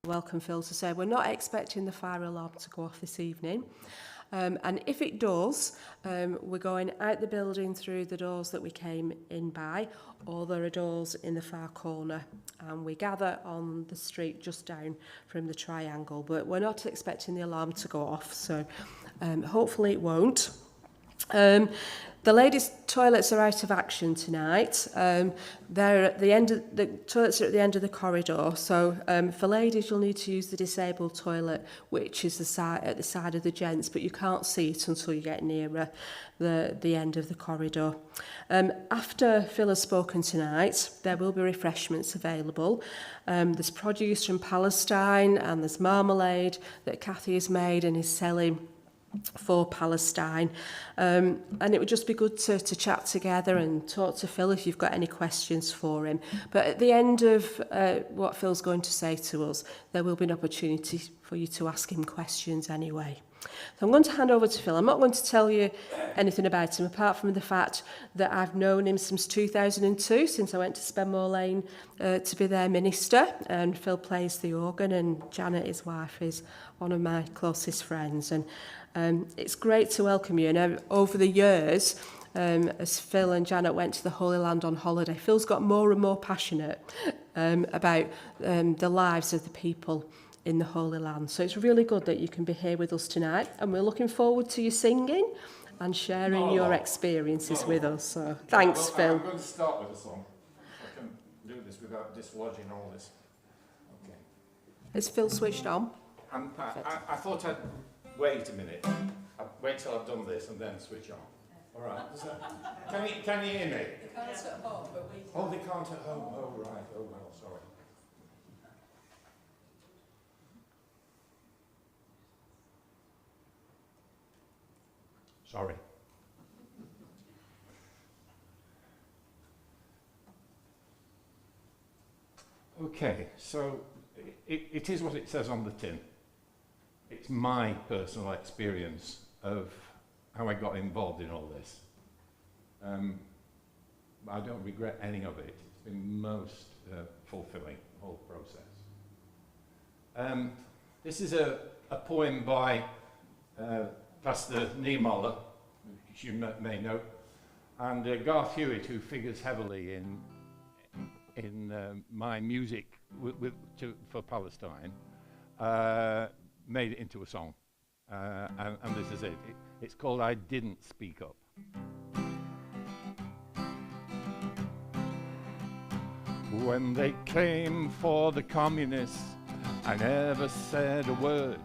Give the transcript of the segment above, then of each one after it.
Welcome, Phil, to say we're not expecting the fire alarm to go off this evening. And if it does, we're going out the building through the doors that we came in by, or there are doors in the far corner. And we gather on the street just down from the triangle. But we're not expecting the alarm to go off, so hopefully it won't. The ladies' toilets are out of action tonight. They're at the end of the toilets are at the end of the corridor. So for ladies, you'll need to use the disabled toilet, which is at the side of the gents, but you can't see it until you get nearer the end of the corridor. After Phil has spoken tonight, there will be refreshments available. There's produce from Palestine and there's marmalade that Kathy has made and is selling for Palestine, and it would just be good to chat together and talk to Phil if you've got any questions for him. But at the end of what Phil's going to say to us, there will be an opportunity for you to ask him questions anyway. So I'm going to hand over to Phil. I'm not going to tell you anything about him apart from the fact that I've known him since 2002, since I went to Spenmore Lane to be their minister, and Phil plays the organ and Janet, his wife, is one of my closest friends, and it's great to welcome you. And over the years, as Phil and Janet went to the Holy Land on holiday, Phil's got more and more passionate about the lives of the people in the Holy Land. So it's really good that you can be here with us tonight, and we're looking forward to you singing and sharing your experiences with us. So thanks, Phil. I'm going to start with a song. I can do this without dislodging all this. Okay. Is Phil switched on? I thought I'd wait a minute. I'll wait till I've done this and then switch on. All right. Can you hear me? They can't at home, but we can. Oh, they can't at home. Oh, right. Oh, well, sorry. Sorry. Okay, so it is what it says on the tin. It's my personal experience of how I got involved in all this. I don't regret any of it. It's been most fulfilling, the whole process. This is a poem by Pastor Niemöller, which you may know, and Garth Hewitt, who figures heavily in my music for Palestine, made it into a song, and this is it. It's called "I Didn't Speak Up." When they came for the communists, I never said a word.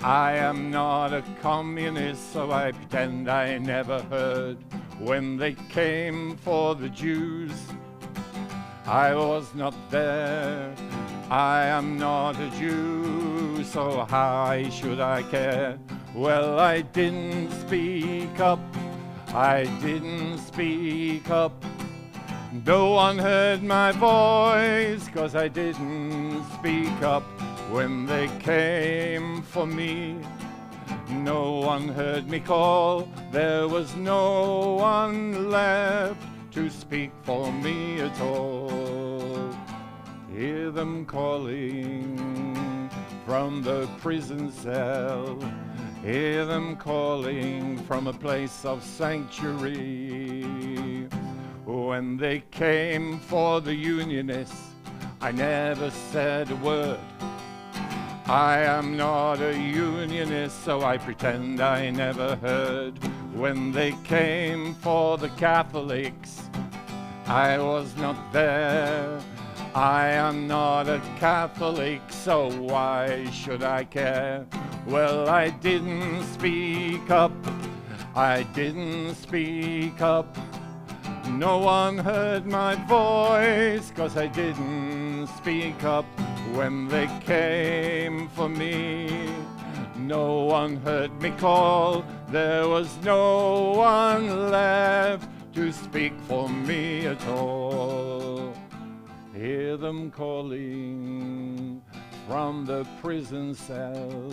I am not a communist, so I pretend I never heard. When they came for the Jews, I was not there. I am not a Jew, so why should I care? Well, I didn't speak up. I didn't speak up. No one heard my voice, 'cause I didn't speak up. When they came for me, no one heard me call. There was no one left to speak for me at all. Hear them calling from the prison cell. Hear them calling from a place of sanctuary. When they came for the unionists, I never said a word. I am not a unionist, so I pretend I never heard. When they came for the Catholics, I was not there. I am not a Catholic, so why should I care? Well, I didn't speak up. I didn't speak up. No one heard my voice, 'cause I didn't speak up. When they came for me, no one heard me call. There was no one left to speak for me at all. Hear them calling from the prison cell.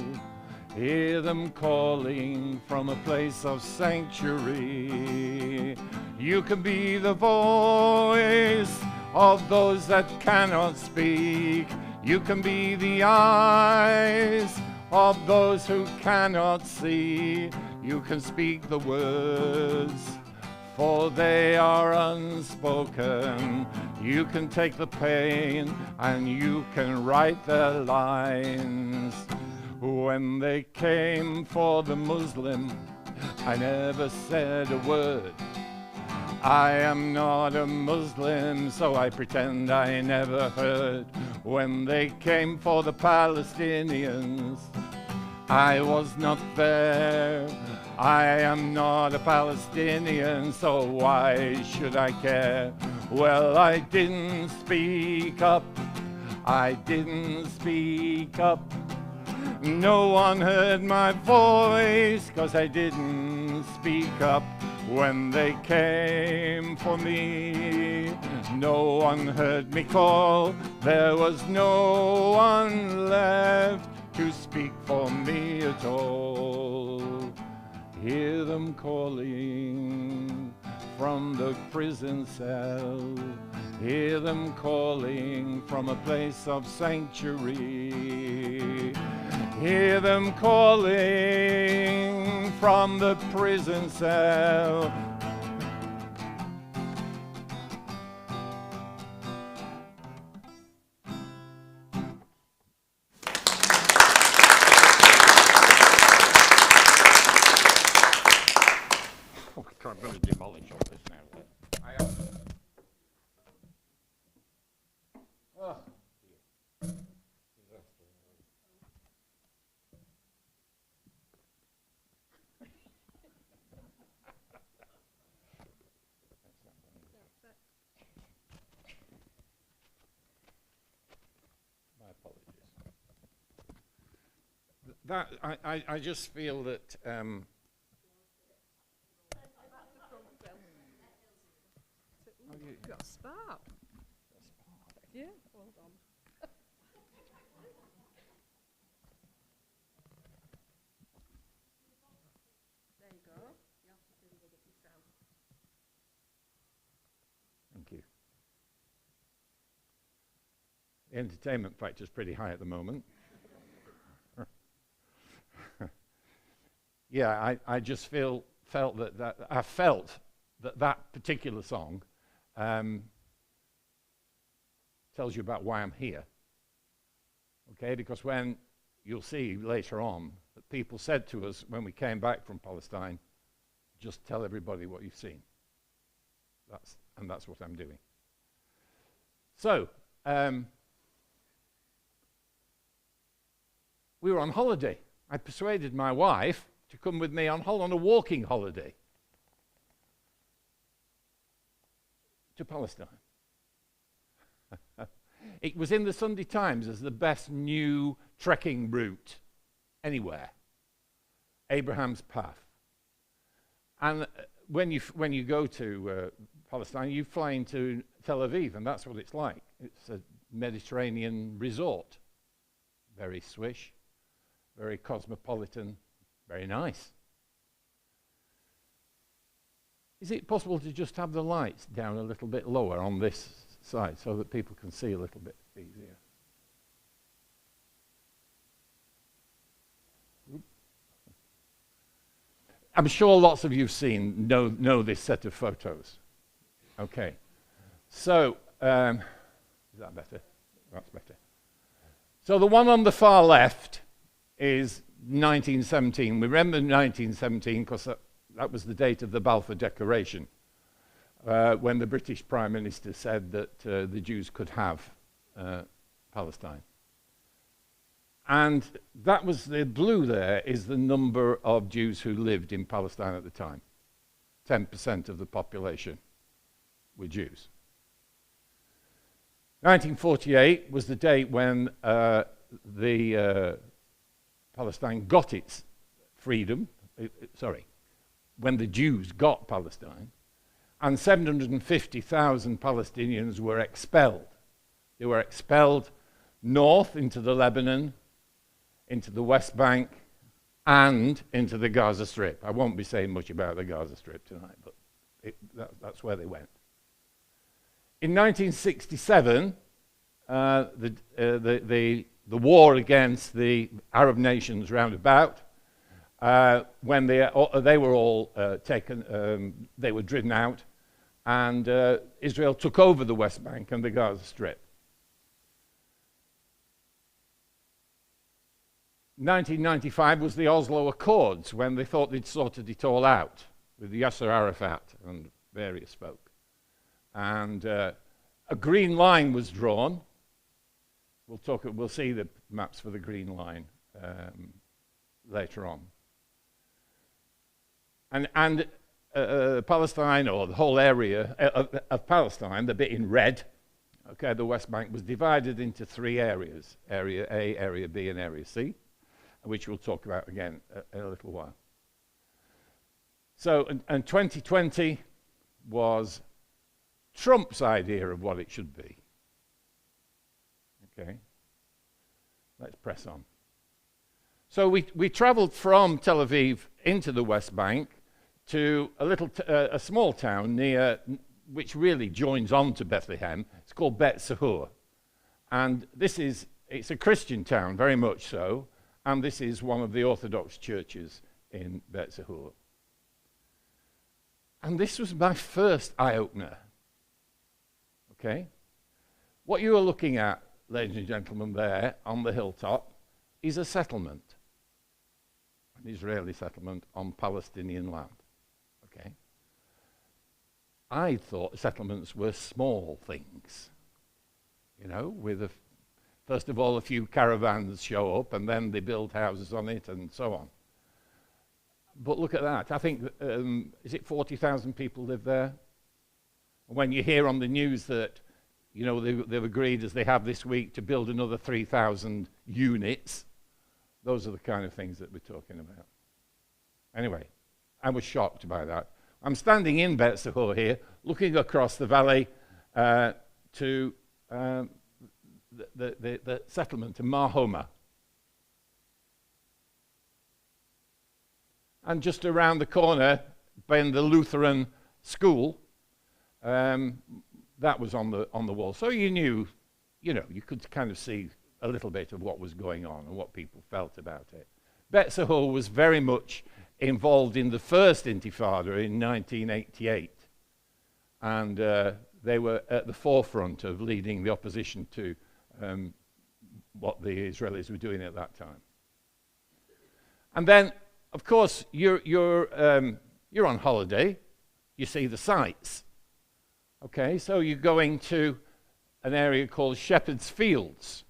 Hear them calling from a place of sanctuary. You can be the voice of those that cannot speak. You can be the eyes of those who cannot see. You can speak the words, for they are unspoken. You can take the pain and you can write their lines. When they came for the Muslim, I never said a word. I am not a Muslim, so I pretend I never heard. When they came for the Palestinians, I was not there. I am not a Palestinian, so why should I care? Well, I didn't speak up. I didn't speak up. No one heard my voice, 'cause I didn't speak up. When they came for me, no one heard me call. There was no one left to speak for me at all. Hear them calling from the prison cell. Hear them calling from a place of sanctuary. Hear them calling from the prison cell. Oh, I'm going to demolish all this now. Oh. My apologies. I just feel that You've got a spark. Yeah, hold on. There you go. You have to jingle it yourself. Thank you. The entertainment factor is pretty high at the moment. Yeah, I just felt that particular song tells you about why I'm here. Okay, because when you'll see later on that people said to us when we came back from Palestine, just tell everybody what you've seen. That's what I'm doing. So, we were on holiday. I persuaded my wife to come with me on a walking holiday to Palestine. It was in the Sunday Times as the best new trekking route anywhere, Abraham's Path. And when you go to Palestine, you fly into Tel Aviv, and that's what it's like. It's a Mediterranean resort, very swish, very cosmopolitan, very nice. Is it possible to just have the lights down a little bit lower on this side so that people can see a little bit easier? I'm sure lots of you've seen, know this set of photos. Okay. So, is that better? That's better. So the one on the far left is 1917. We remember 1917 because that was the date of the Balfour Declaration, when the British Prime Minister said that the Jews could have Palestine. And that was the blue there is the number of Jews who lived in Palestine at the time. 10% of the population were Jews. 1948 was the date when Palestine got its freedom, when the Jews got Palestine, and 750,000 Palestinians were expelled. They were expelled north into the Lebanon, into the West Bank, and into the Gaza Strip. I won't be saying much about the Gaza Strip tonight, but that's where they went. In 1967, the war against the Arab nations round about, when they were all taken, they were driven out, and Israel took over the West Bank and the Gaza Strip. 1995 was the Oslo Accords, when they thought they'd sorted it all out with Yasser Arafat and various folk. And a green line was drawn. We'll see the maps for the green line later on. And Palestine, or the whole area of Palestine, the bit in red, okay, the West Bank, was divided into 3 areas: Area A, Area B, and Area C, which we'll talk about again in a little while. So, and 2020 was Trump's idea of what it should be. Okay, let's press on. So we traveled from Tel Aviv into the West Bank to a small town near, which really joins on to Bethlehem. It's called Bet Sahur. And it's a Christian town, very much so, and this is one of the Orthodox churches in Bet Sahur. And this was my first eye-opener. Okay? What you are looking at, ladies and gentlemen, there on the hilltop is a settlement, an Israeli settlement on Palestinian land. Okay? I thought settlements were small things, you know, with first of all a few caravans show up and then they build houses on it and so on. But look at that. I think, is it 40,000 people live there? When you hear on the news that, you know, they've agreed, as they have this week, to build another 3,000 units, those are the kind of things that we're talking about. Anyway, I was shocked by that. I'm standing in Bet Sahur here, looking across the valley to the settlement of Mar Homa. And just around the corner, being the Lutheran school, that was on the wall. So you knew, you know, you could kind of see a little bit of what was going on and what people felt about it. Bet Sahur was very much involved in the first Intifada in 1988. And they were at the forefront of leading the opposition to what the Israelis were doing at that time. And then, of course, you're on holiday. You see the sights. Okay, so you're going to an area called Shepherd's Fields,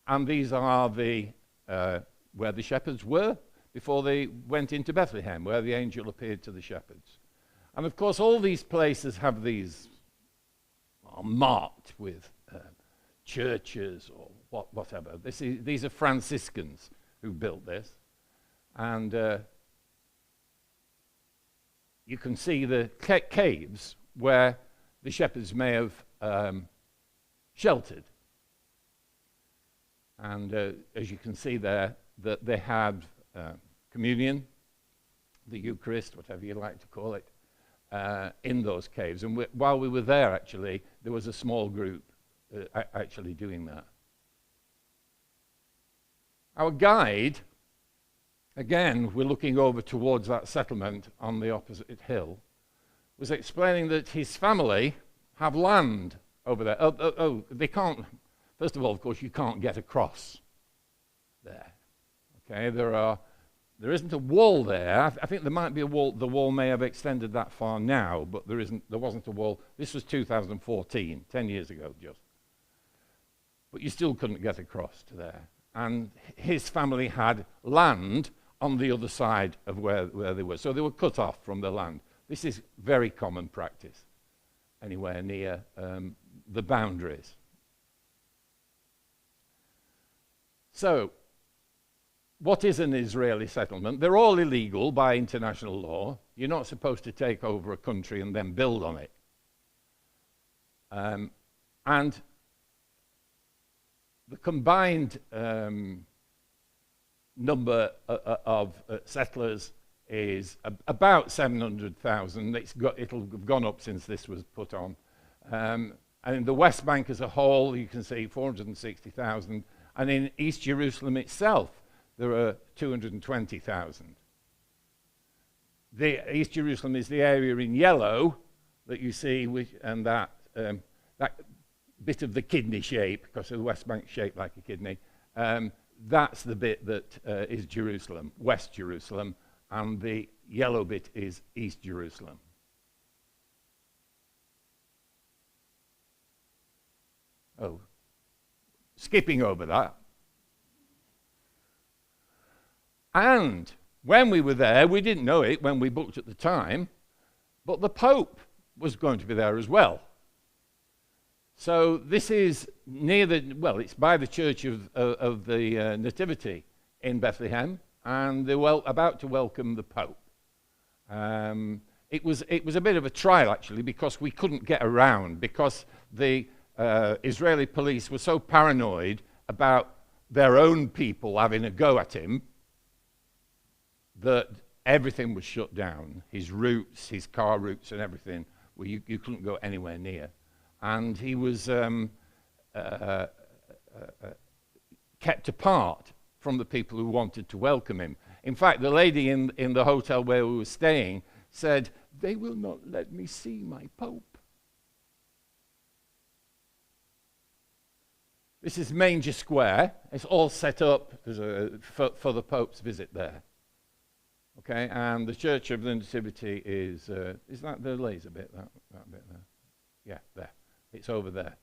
and these are where the shepherds were before they went into Bethlehem, where the angel appeared to the shepherds. And of course, all these places have these are marked with churches or whatever. These are Franciscans who built this. And you can see the caves where the shepherds may have sheltered. And as you can see there, that they had communion, the Eucharist, whatever you like to call it, in those caves. And while we were there, actually, there was a small group actually doing that. Our guide, again, we're looking over towards that settlement on the opposite hill, was explaining that his family have land over there. They can't, first of all, of course, you can't get across there. Okay, there isn't a wall there. I think there might be a wall. The wall may have extended that far now, but there wasn't a wall. This was 2014, 10 years ago just. But you still couldn't get across to there. And his family had land on the other side of where they were. So they were cut off from the land. This is very common practice anywhere near the boundaries. So, what is an Israeli settlement? They're all illegal by international law. You're not supposed to take over a country and then build on it. And the combined number of settlers is about 700,000. It'll have gone up since this was put on. And in the West Bank as a whole, you can see 460,000. And in East Jerusalem itself, there are 220,000. The East Jerusalem is the area in yellow that you see, and that bit of the kidney shape, because the West Bank shaped like a kidney. That's the bit that is Jerusalem, West Jerusalem, and the yellow bit is East Jerusalem. Oh, skipping over that. And when we were there, we didn't know it when we booked at the time, but the Pope was going to be there as well. So this is near it's by the Church of the Nativity in Bethlehem, and they're about to welcome the Pope. It was a bit of a trial, actually, because we couldn't get around, because the Israeli police were so paranoid about their own people having a go at him that everything was shut down. His routes, his car routes and everything, you couldn't go anywhere near. And he was kept apart from the people who wanted to welcome him. In fact, the lady in the hotel where we were staying said, "They will not let me see my Pope." This is Manger Square. It's all set up for the Pope's visit there. Okay, and the Church of the Nativity is that the laser bit, that bit there? Yeah, there. It's over there.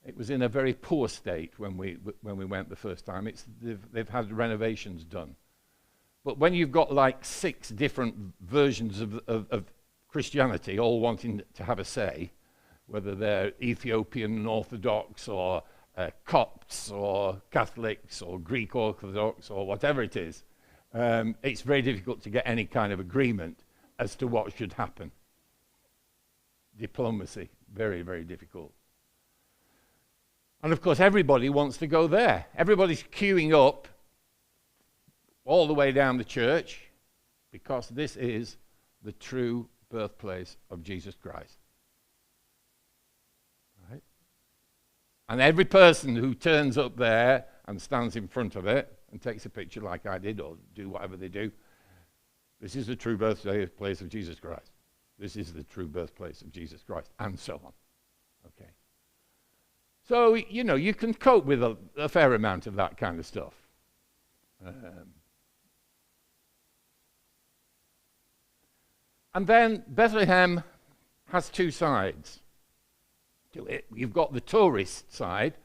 It was in a very poor state when we went the first time. They've had renovations done. But when you've got like 6 different versions of Christianity all wanting to have a say, whether they're Ethiopian Orthodox or Copts or Catholics or Greek Orthodox or whatever it is, it's very difficult to get any kind of agreement as to what should happen. Diplomacy, very, very difficult. And of course, everybody wants to go there. Everybody's queuing up all the way down the church because this is the true birthplace of Jesus Christ. Right? And every person who turns up there and stands in front of it and takes a picture like I did, or do whatever they do, this is the true birthplace of Jesus Christ. This is the true birthplace of Jesus Christ, and so on. Okay. So, you can cope with a fair amount of that kind of stuff. And then Bethlehem has 2 sides to it. You've got the tourist side.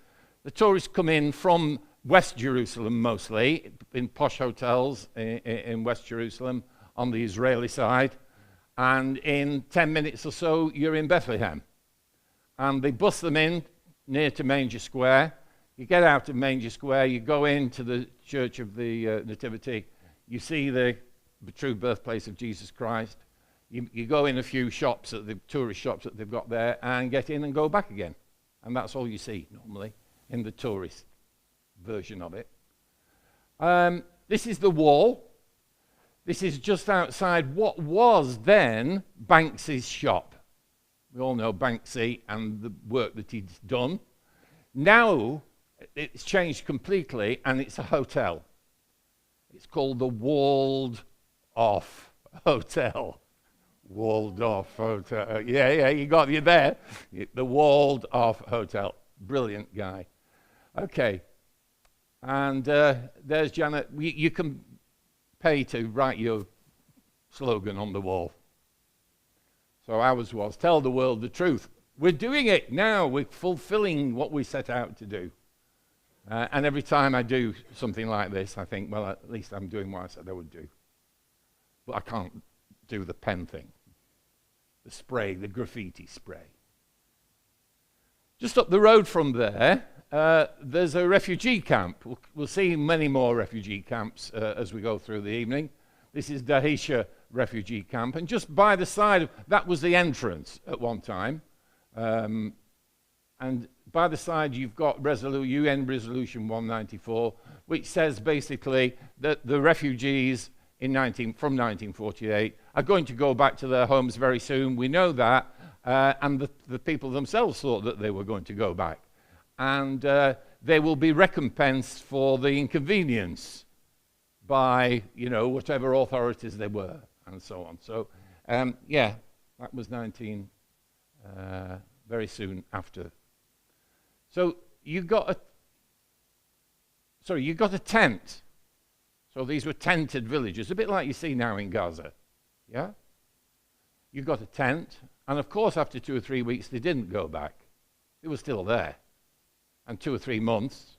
The tourists come in from West Jerusalem mostly, in posh hotels in West Jerusalem on the Israeli side. And in 10 minutes or so, you're in Bethlehem. And they bus them in near to Manger Square. You get out of Manger Square, you go into the Church of the Nativity. You see the true birthplace of Jesus Christ. You go in a few shops, the tourist shops that they've got there, and get in and go back again. And that's all you see, normally, in the tourist version of it. This is the wall. This is just outside what was then Banksy's shop. We all know Banksy and the work that he's done. Now it's changed completely and it's a hotel. It's called the Walled Off Hotel. Walled Off Hotel. Yeah, you there. The Walled Off Hotel. Brilliant guy. Okay. And there's Janet. You can pay to write your slogan on the wall. So ours was, tell the world the truth. We're doing it now. We're fulfilling what we set out to do. And every time I do something like this, I think, well, at least I'm doing what I said I would do. But I can't do the pen thing. The spray, the graffiti spray. Just up the road from there, there's a refugee camp. We'll see many more refugee camps as we go through the evening. This is Dahisha refugee camp, and just by the side of that was the entrance at one time, and by the side you've got UN Resolution 194, which says basically that the refugees from 1948 are going to go back to their homes very soon. We know that, and the people themselves thought that they were going to go back. And they will be recompensed for the inconvenience by, whatever authorities they were, and so on. So, yeah, that was very soon after. So you got a tent. So these were tented villages, a bit like you see now in Gaza. Yeah? You got a tent, and of course after 2 or 3 weeks they didn't go back. They were still there. And 2 or 3 months,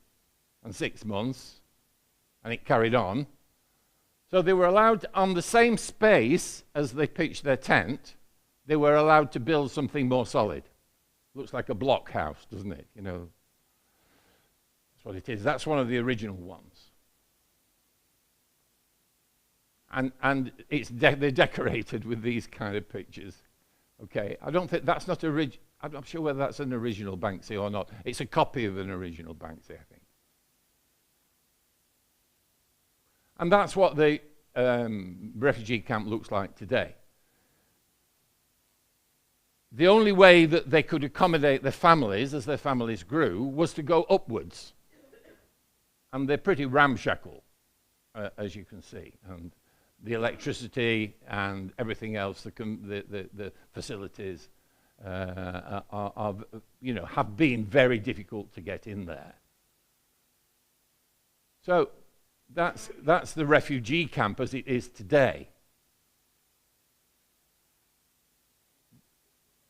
and 6 months, and it carried on. So they were allowed, on the same space as they pitched their tent, they were allowed to build something more solid. Looks like a block house, doesn't it? That's what it is. That's one of the original ones. And they're decorated with these kind of pictures. Okay, I don't think that's not original. I'm not sure whether that's an original Banksy or not. It's a copy of an original Banksy, I think. And that's what the refugee camp looks like today. The only way that they could accommodate their families as their families grew was to go upwards. And they're pretty ramshackle, as you can see. And the electricity and everything else, the facilities have been very difficult to get in there. So that's the refugee camp as it is today.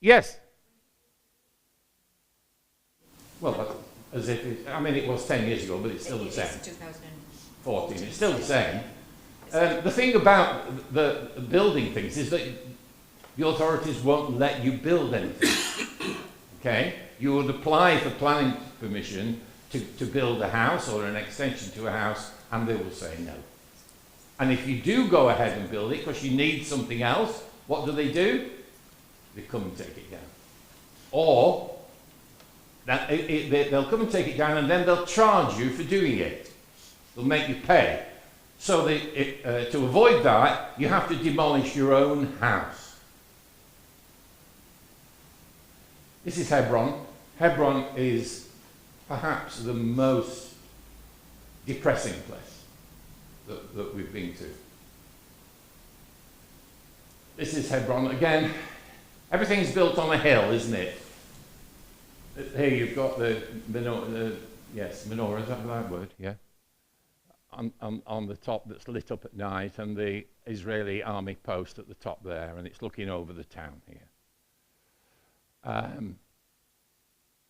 Yes. Well, as if it was 10 years ago, but it's still the same. 2014. It's still the same. The thing about the building things is that the authorities won't let you build anything. Okay? You would apply for planning permission to build a house or an extension to a house, and they will say no. And if you do go ahead and build it because you need something else, what do? They come and take it down. Or they'll come and take it down, and then they'll charge you for doing it. They'll make you pay. So to avoid that, you have to demolish your own house. This is Hebron. Hebron is perhaps the most depressing place that we've been to. This is Hebron. Again, everything's built on a hill, isn't it? Here you've got the menorah, is that the right word? Yeah. On the top that's lit up at night, and the Israeli army post at the top there, and it's looking over the town here.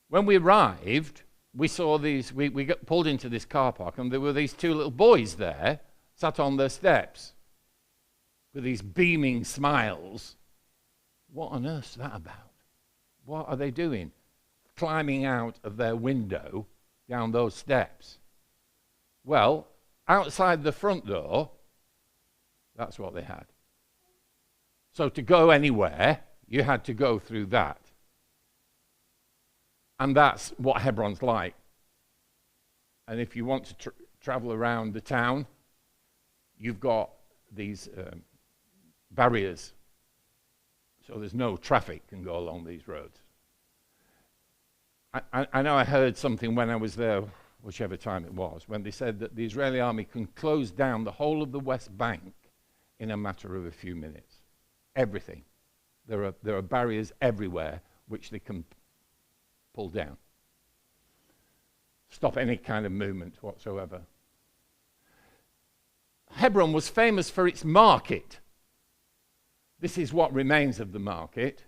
When we arrived, we saw these, we got pulled into this car park, and there were these 2 little boys there, sat on their steps, with these beaming smiles. What on earth's that about? What are they doing? Climbing out of their window down those steps. Well, outside the front door, that's what they had. So to go anywhere, you had to go through that. And that's what Hebron's like. And if you want to travel around the town, you've got these barriers. So there's no traffic can go along these roads. I know I heard something when I was there, whichever time it was, when they said that the Israeli army can close down the whole of the West Bank in a matter of a few minutes. Everything. There are barriers everywhere which they can pull down. Stop any kind of movement whatsoever. Hebron was famous for its market. This is what remains of the market.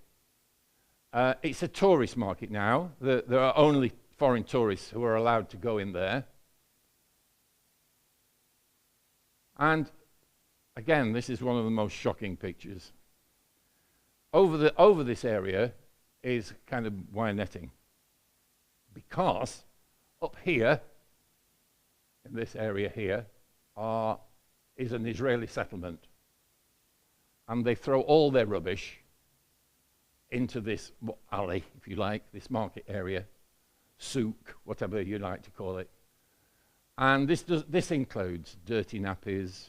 It's a tourist market now. There are only foreign tourists who are allowed to go in there. And again, this is one of the most shocking pictures. Over this area is kind of wire netting, because up here, in this area here, is an Israeli settlement. And they throw all their rubbish into this alley, if you like, this market area, souk, whatever you like to call it. And this includes dirty nappies.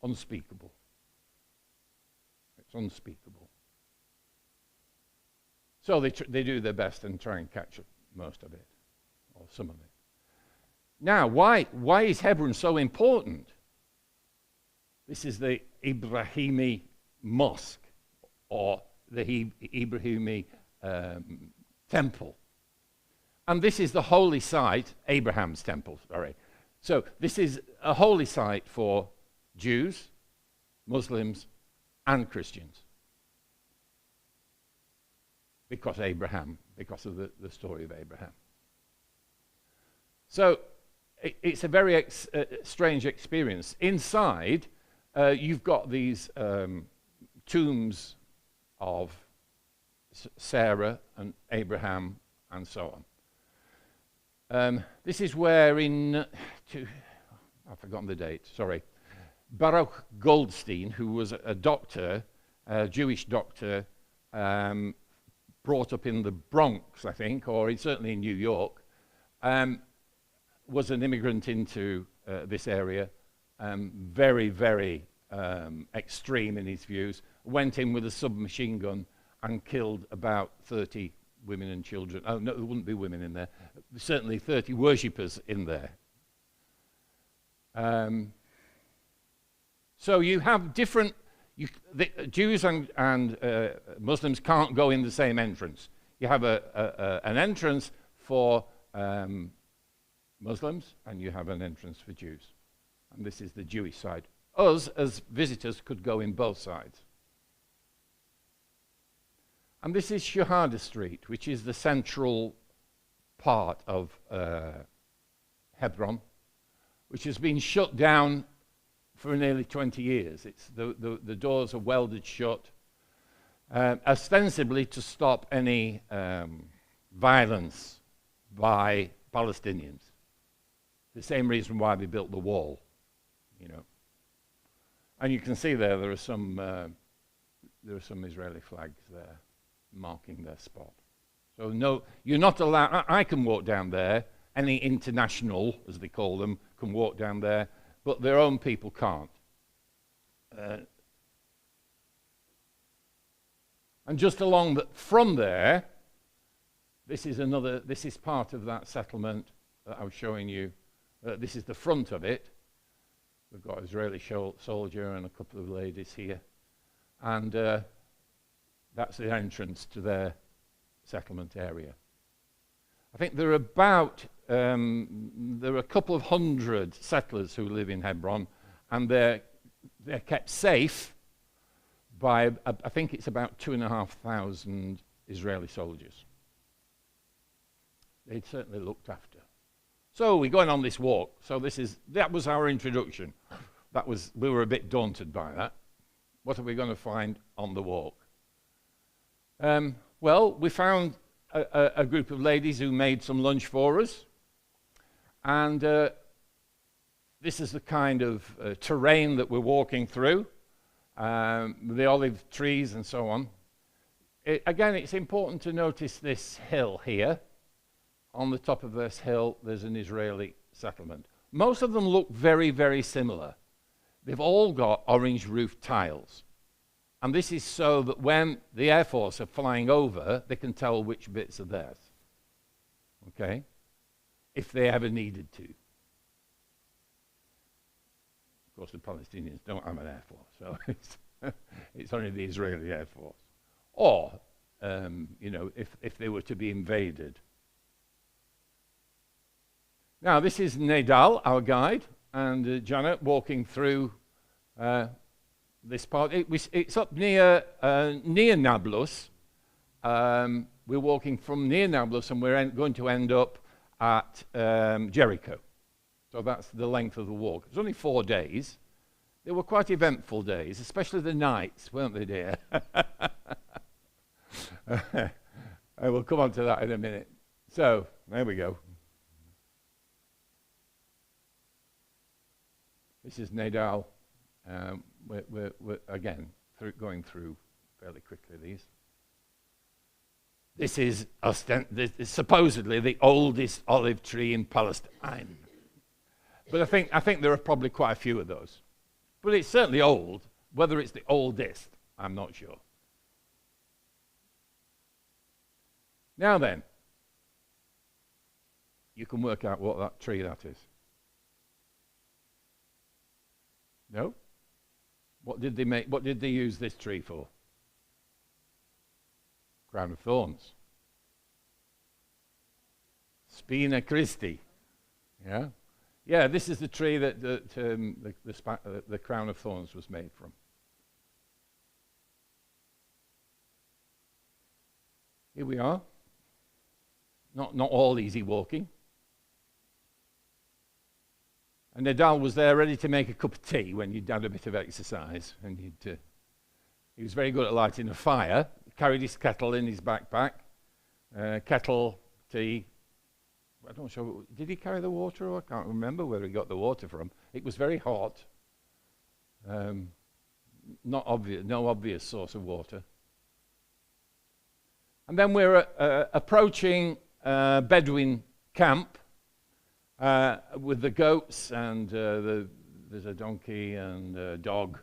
Unspeakable. It's unspeakable. So they do their best and try and catch most of it, or some of it. Now, why is Hebron so important? This is the Ibrahimi Mosque, or the Ibrahimi Temple. And this is the holy site, Abraham's temple, sorry. So this is a holy site for Jews, Muslims, and Christians. Because of the story of Abraham. So it's a very strange experience. Inside, you've got these tombs of Sarah and Abraham and so on. This is where I've forgotten the date, sorry. Baruch Goldstein, who was a doctor, a Jewish doctor, brought up in the Bronx, I think, or certainly in New York, was an immigrant into this area, very, very extreme in his views, went in with a submachine gun and killed about 30 women and children. Oh, no, there wouldn't be women in there. Certainly 30 worshippers in there. So you have different... the Jews and Muslims can't go in the same entrance. You have an entrance for Muslims, and you have an entrance for Jews. And this is the Jewish side. Us, as visitors, could go in both sides. And this is Shahada Street, which is the central part of Hebron, which has been shut down for nearly 20 years. The doors are welded shut, ostensibly to stop any violence by Palestinians. The same reason why they built the wall, you know. And you can see there are some Israeli flags there marking their spot. So no, you're not allowed. I can walk down there. Any international, as they call them, can walk down there, but their own people can't. And just along from there, this is part of that settlement that I was showing you. This is the front of it. We've got an Israeli soldier and a couple of ladies here. And that's the entrance to their settlement area. I think there are a couple of hundred settlers who live in Hebron, and they're kept safe by, I think it's about 2,500 Israeli soldiers. They'd certainly looked after. So we're going on this walk. So that was our introduction. We were a bit daunted by that. What are we going to find on the walk? Well, we found a group of ladies who made some lunch for us. And this is the kind of terrain that we're walking through, the olive trees and so on. Again, it's important to notice this hill here. On the top of this hill, there's an Israeli settlement. Most of them look very, very similar. They've all got orange roof tiles. And this is so that when the Air Force are flying over, they can tell which bits are theirs. Okay? If they ever needed to. Of course, the Palestinians don't have an Air Force, so it's only the Israeli Air Force. Or, if they were to be invaded. Now, this is Nedal, our guide, and Janet walking through this part. It's up near Nablus. We're walking from near Nablus, and we're going to end up at Jericho. So that's the length of the walk. It's only 4 days. They were quite eventful days, especially the nights, weren't they, dear? I will come on to that in a minute. So, there we go. This is Nedal. We're again going through fairly quickly these. This is supposedly the oldest olive tree in Palestine. But I think there are probably quite a few of those. But it's certainly old. Whether it's the oldest, I'm not sure. Now then, you can work out what that tree that is. No? What did they use this tree for? Crown of thorns. Spina Christi. Yeah? Yeah, this is the tree that the crown of thorns was made from. Here we are. Not all easy walking. And Nadal was there ready to make a cup of tea when you'd done a bit of exercise. And he was very good at lighting a fire. He carried his kettle in his backpack. Kettle, tea. I'm not sure. Did he carry the water? Or I can't remember where he got the water from. It was very hot. No obvious source of water. And then we're approaching Bedouin camp with the goats, and there's a donkey and a dog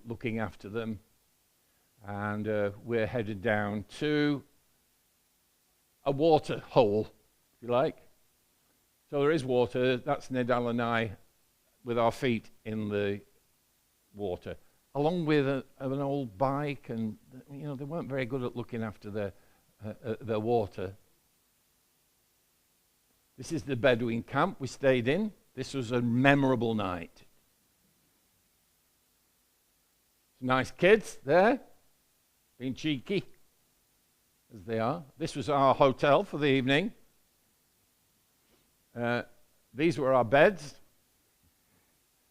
looking after them. And we're headed down to a water hole, if you like. So there is water. That's Nadal and I with our feet in the water, along with an old bike. And they weren't very good at looking after their water. This is the Bedouin camp we stayed in. This was a memorable night. Nice kids there, being cheeky, as they are. This was our hotel for the evening. These were our beds.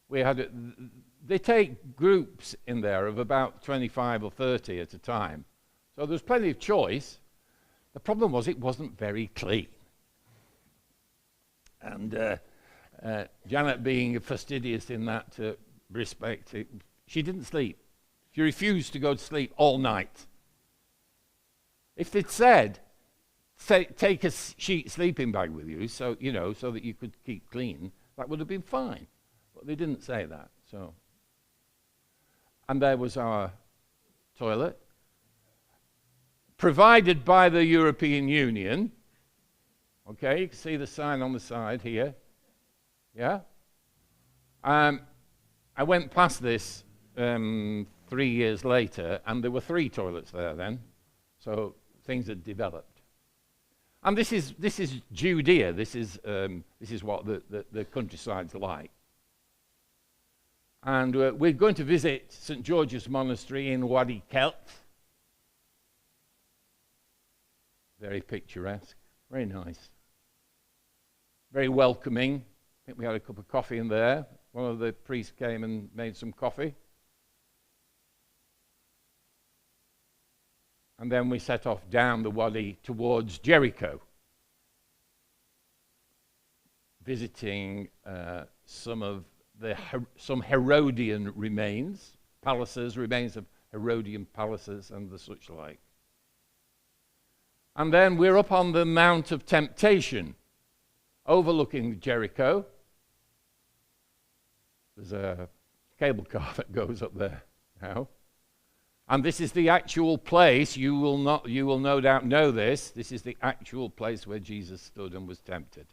They take groups in there of about 25 or 30 at a time. So there was plenty of choice. The problem was it wasn't very clean. And Janet, being fastidious in that respect, she didn't sleep. She refused to go to sleep all night. If they'd said, take a sheet sleeping bag with you, so that you could keep clean, that would have been fine. But they didn't say that. So, and there was our toilet, provided by the European Union. Okay, you can see the sign on the side here. Yeah? I went past this 3 years later, and there were 3 toilets there then. So things had developed. And this is Judea. This is what the countryside's like. And we're going to visit St. George's Monastery in Wadi Kelt. Very picturesque. Very nice. Very welcoming. I think we had a cup of coffee in there. One of the priests came and made some coffee. And then we set off down the wadi towards Jericho, visiting some Herodian remains of Herodian palaces and the such like. And then we're up on the Mount of Temptation, overlooking Jericho. There's a cable car that goes up there now. And this is the actual place, you will no doubt know this, this is the actual place where Jesus stood and was tempted.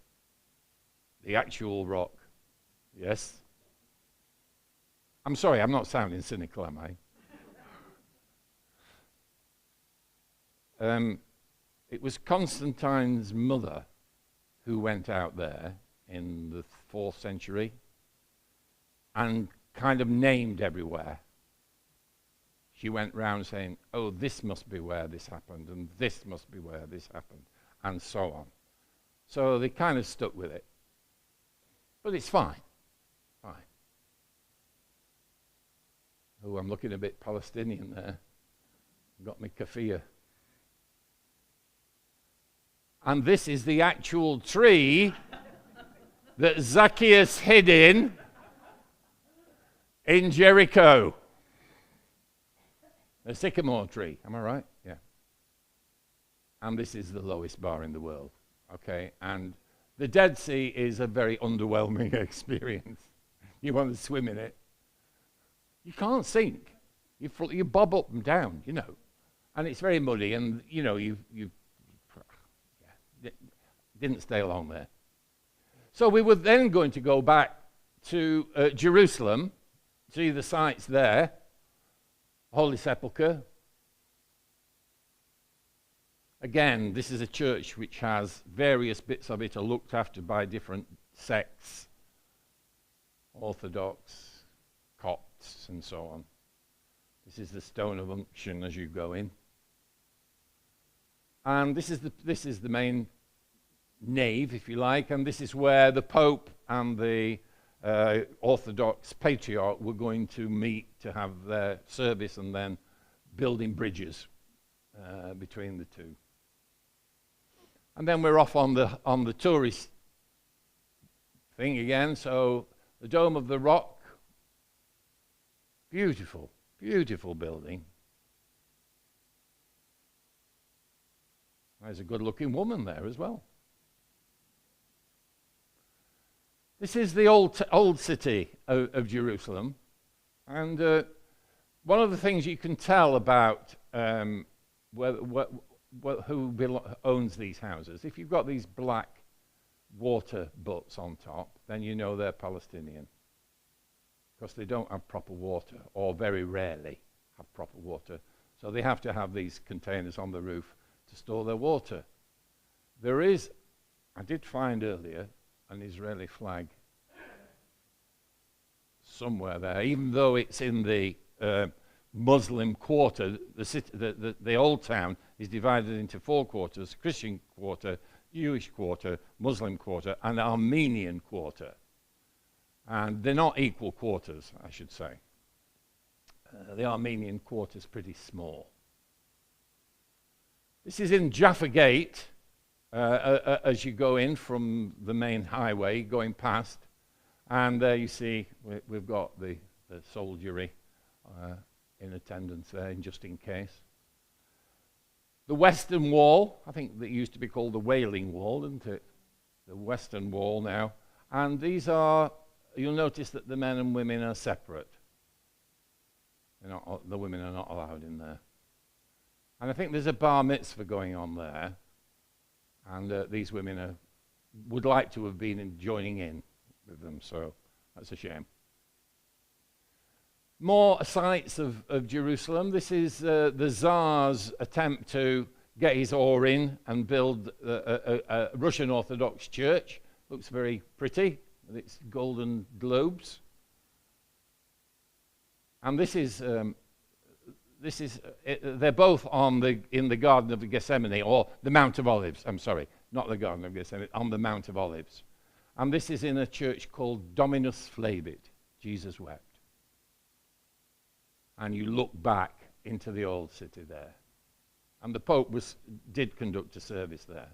The actual rock. Yes? I'm sorry, I'm not sounding cynical, am I? It was Constantine's mother who went out there in the 4th century and kind of named everywhere. She went round saying, oh, this must be where this happened, and this must be where this happened, and so on. So they kind of stuck with it. But it's fine. Fine. Oh, I'm looking a bit Palestinian there. Got me kafir. And this is the actual tree that Zacchaeus hid in Jericho. A sycamore tree, am I right? Yeah. And this is the lowest bar in the world, okay? And the Dead Sea is a very underwhelming experience. You want to swim in it. You can't sink. You bob up and down, And it's very muddy, and, Didn't stay long there. So we were then going to go back to Jerusalem, see the sites there, Holy Sepulchre. Again, this is a church which has various bits of it are looked after by different sects, Orthodox, Copts, and so on. This is the stone of unction as you go in. And this is the main nave, if you like, and this is where the Pope and the Orthodox Patriarch were going to meet to have their service and then building bridges between the two. And then we're off on the tourist thing again. So the Dome of the Rock, beautiful, beautiful building. There's a good-looking woman there as well. This is the old city of Jerusalem, and one of the things you can tell about who owns these houses, if you've got these black water butts on top, then you know they're Palestinian, because they don't have proper water, or very rarely have proper water, so they have to have these containers on the roof to store their water. There is, I did find earlier, an Israeli flag somewhere there, even though it's in the Muslim quarter. The old town is divided into 4 quarters: Christian quarter, Jewish quarter, Muslim quarter, and Armenian quarter. And they're not equal quarters, I should say. The Armenian quarter is pretty small. This is in Jaffa Gate, as you go in from the main highway, going past. And there you see we've got the soldiery in attendance there, just in case. The Western Wall, I think that used to be called the Wailing Wall, didn't it? The Western Wall now. And these are, you'll notice that the men and women are separate. The women are not allowed in there. And I think there's a bar mitzvah going on there. And these women would like to have been joining in with them, so that's a shame. More sites of Jerusalem. This is the Tsar's attempt to get his oar in and build a Russian Orthodox church. Looks very pretty with its golden globes. And they're both in the Garden of Gethsemane, or the Mount of Olives. I'm sorry, not the Garden of Gethsemane, on the Mount of Olives. And this is in a church called Dominus Flabit, Jesus wept. And you look back into the old city there. And the Pope did conduct a service there,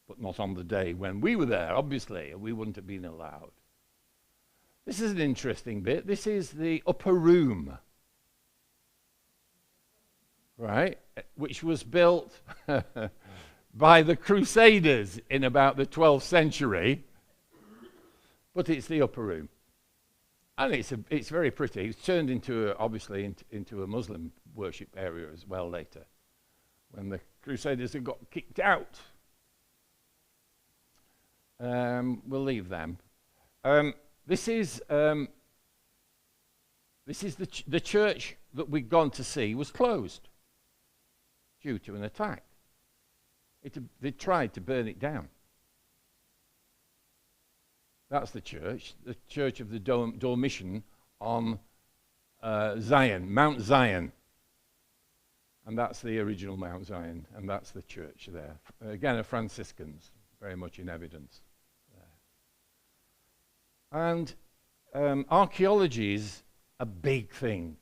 but not on the day when we were there, obviously. We wouldn't have been allowed. This is an interesting bit. This is the upper room, right, which was built by the Crusaders in about the 12th century, but it's the upper room. And it's very pretty. It's turned into, obviously, into a Muslim worship area as well later, when the Crusaders had got kicked out. We'll leave them. This is the church that we'd gone to see was closed due to an attack. They tried to burn it down. That's the church of the Dormition on Zion, Mount Zion. And that's the original Mount Zion, and that's the church there. Again, a Franciscans, very much in evidence there. And archaeology is a big thing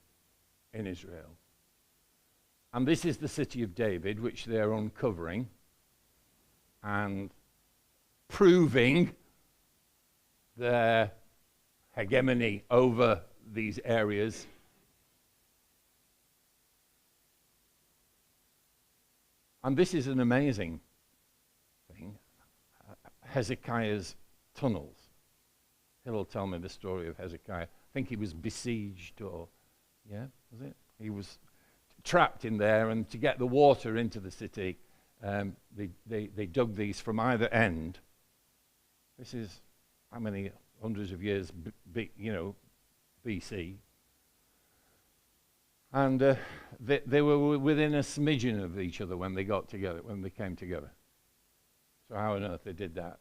in Israel. And this is the city of David, which they're uncovering and proving their hegemony over these areas. And this is an amazing thing, Hezekiah's tunnels. He'll tell me the story of Hezekiah. I think he was besieged, or, was it? He was trapped in there, and to get the water into the city, they dug these from either end. This is how many hundreds of years BC. And they were within a smidgen of each other when they got together, when they came together. So how on earth they did that?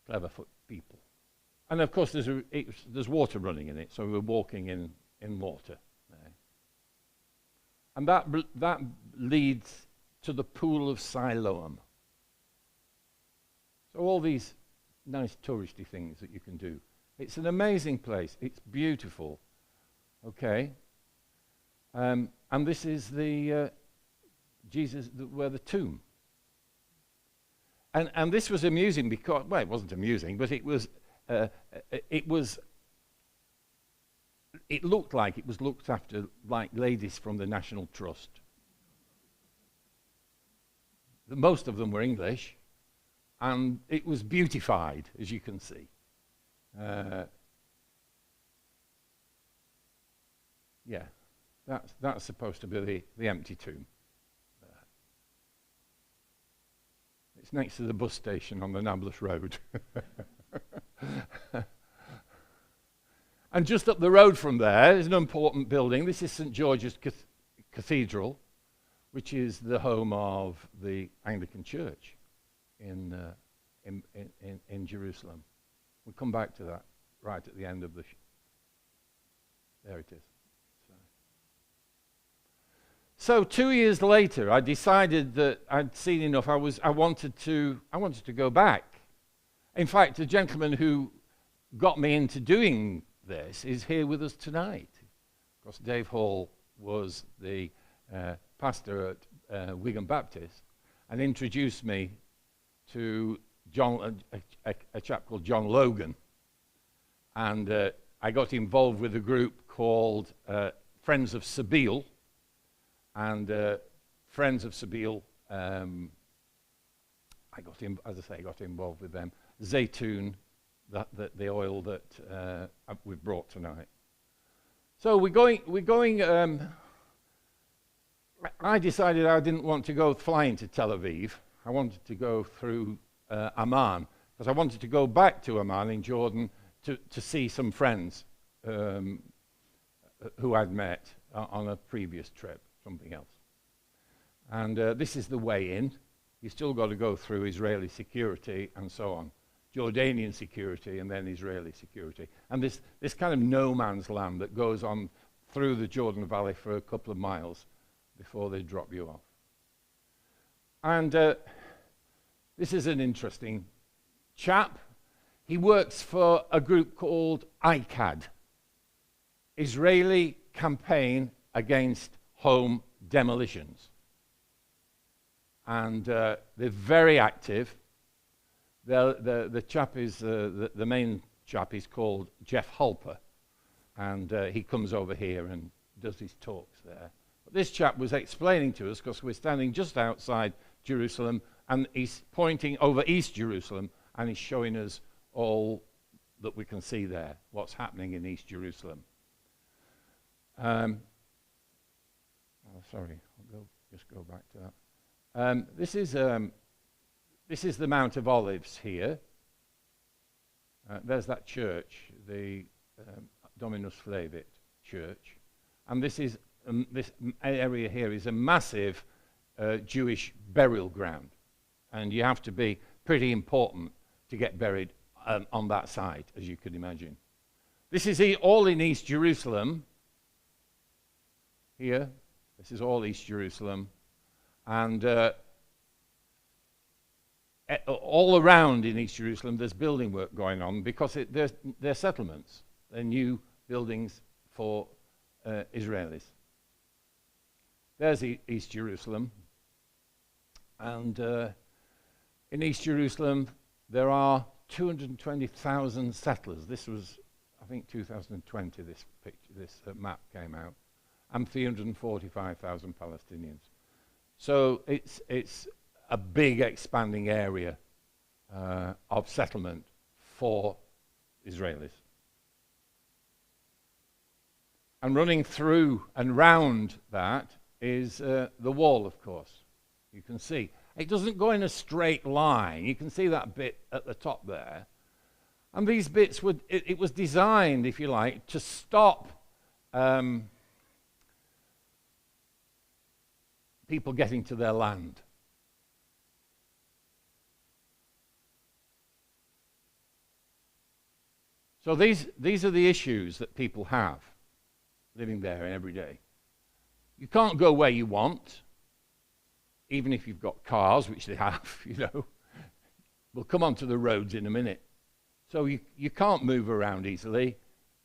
Clever people. And of course there's water running in it, so we're walking in water there. And that leads to the pool of Siloam. So all these nice touristy things that you can do. It's an amazing place. It's beautiful. Okay. And this is the where the tomb. And this was amusing because, well, it wasn't amusing, but it looked like it was looked after like ladies from the National Trust. Most of them were English, and it was beautified, as you can see. Yeah, that's supposed to be the empty tomb. It's next to the bus station on the Nablus Road. And just up the road from there is an important building. This is St. George's Cathedral, which is the home of the Anglican Church in Jerusalem. We'll come back to that right at the end of the... There it is. So 2 years later, I decided that I'd seen enough. I wanted to go back. In fact, the gentleman who got me into doing this is here with us tonight. Of course, Dave Hall was the pastor at Wigan Baptist and introduced me to a chap called John Logan. And I got involved with a group called Friends of Sabeel. And Friends of Sabeel, I got involved with them. Zaytun, the oil that we've brought tonight. So we're going. I decided I didn't want to go flying to Tel Aviv. I wanted to go through Amman, because I wanted to go back to Amman in Jordan to see some friends who I'd met on a previous trip. Something else. And this is the way in. You've still got to go through Israeli security and so on. Jordanian security and then Israeli security. And this kind of no man's land that goes on through the Jordan Valley for a couple of miles before they drop you off. And this is an interesting chap. He works for a group called ICAD, Israeli Campaign Against Home Demolitions. And they're very active. The chap is, the main chap is called Jeff Halper. And he comes over here and does his talks there. But this chap was explaining to us, because we're standing just outside Jerusalem, and he's pointing over East Jerusalem, and he's showing us all that we can see there, what's happening in East Jerusalem. Sorry, I'll just go back to that. This is the Mount of Olives here. There's that church, the Dominus Flevit church, and this area here is a massive Jewish burial ground, and you have to be pretty important to get buried on that side, as you could imagine. This is all in East Jerusalem. Here. This is all East Jerusalem. And all around in East Jerusalem, there's building work going on because they're settlements. They're new buildings for Israelis. There's East Jerusalem. And in East Jerusalem, there are 220,000 settlers. This was, I think, 2020, this map came out. And 345,000 Palestinians. So it's a big expanding area of settlement for Israelis. And running through and round that is the wall, of course. You can see. It doesn't go in a straight line. You can see that bit at the top there. And these bits, it was designed, if you like, to stop people getting to their land. So these are the issues that people have living there every day. You can't go where you want, even if you've got cars, which they have, you know. We'll come onto the roads in a minute. So you can't move around easily.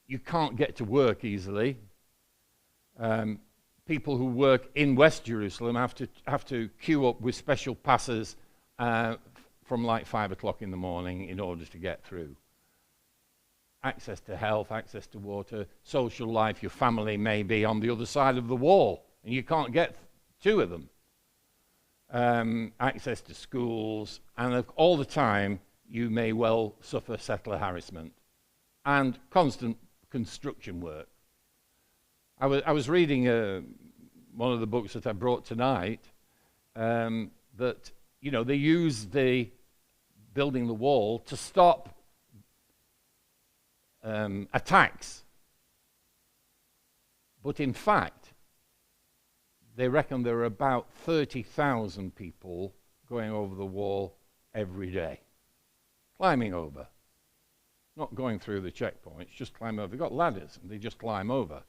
You can't get to work easily. People who work in West Jerusalem have to queue up with special passes from like 5 o'clock in the morning in order to get through. Access to health, access to water, social life. Your family may be on the other side of the wall, and you can't get two of them. Access to schools, and all the time you may well suffer settler harassment and constant construction work. I was reading one of the books that I brought tonight that, you know, they use the building the wall to stop attacks. But in fact, they reckon there are about 30,000 people going over the wall every day. Climbing over. Not going through the checkpoints, just climb over. They've got ladders and they just climb over.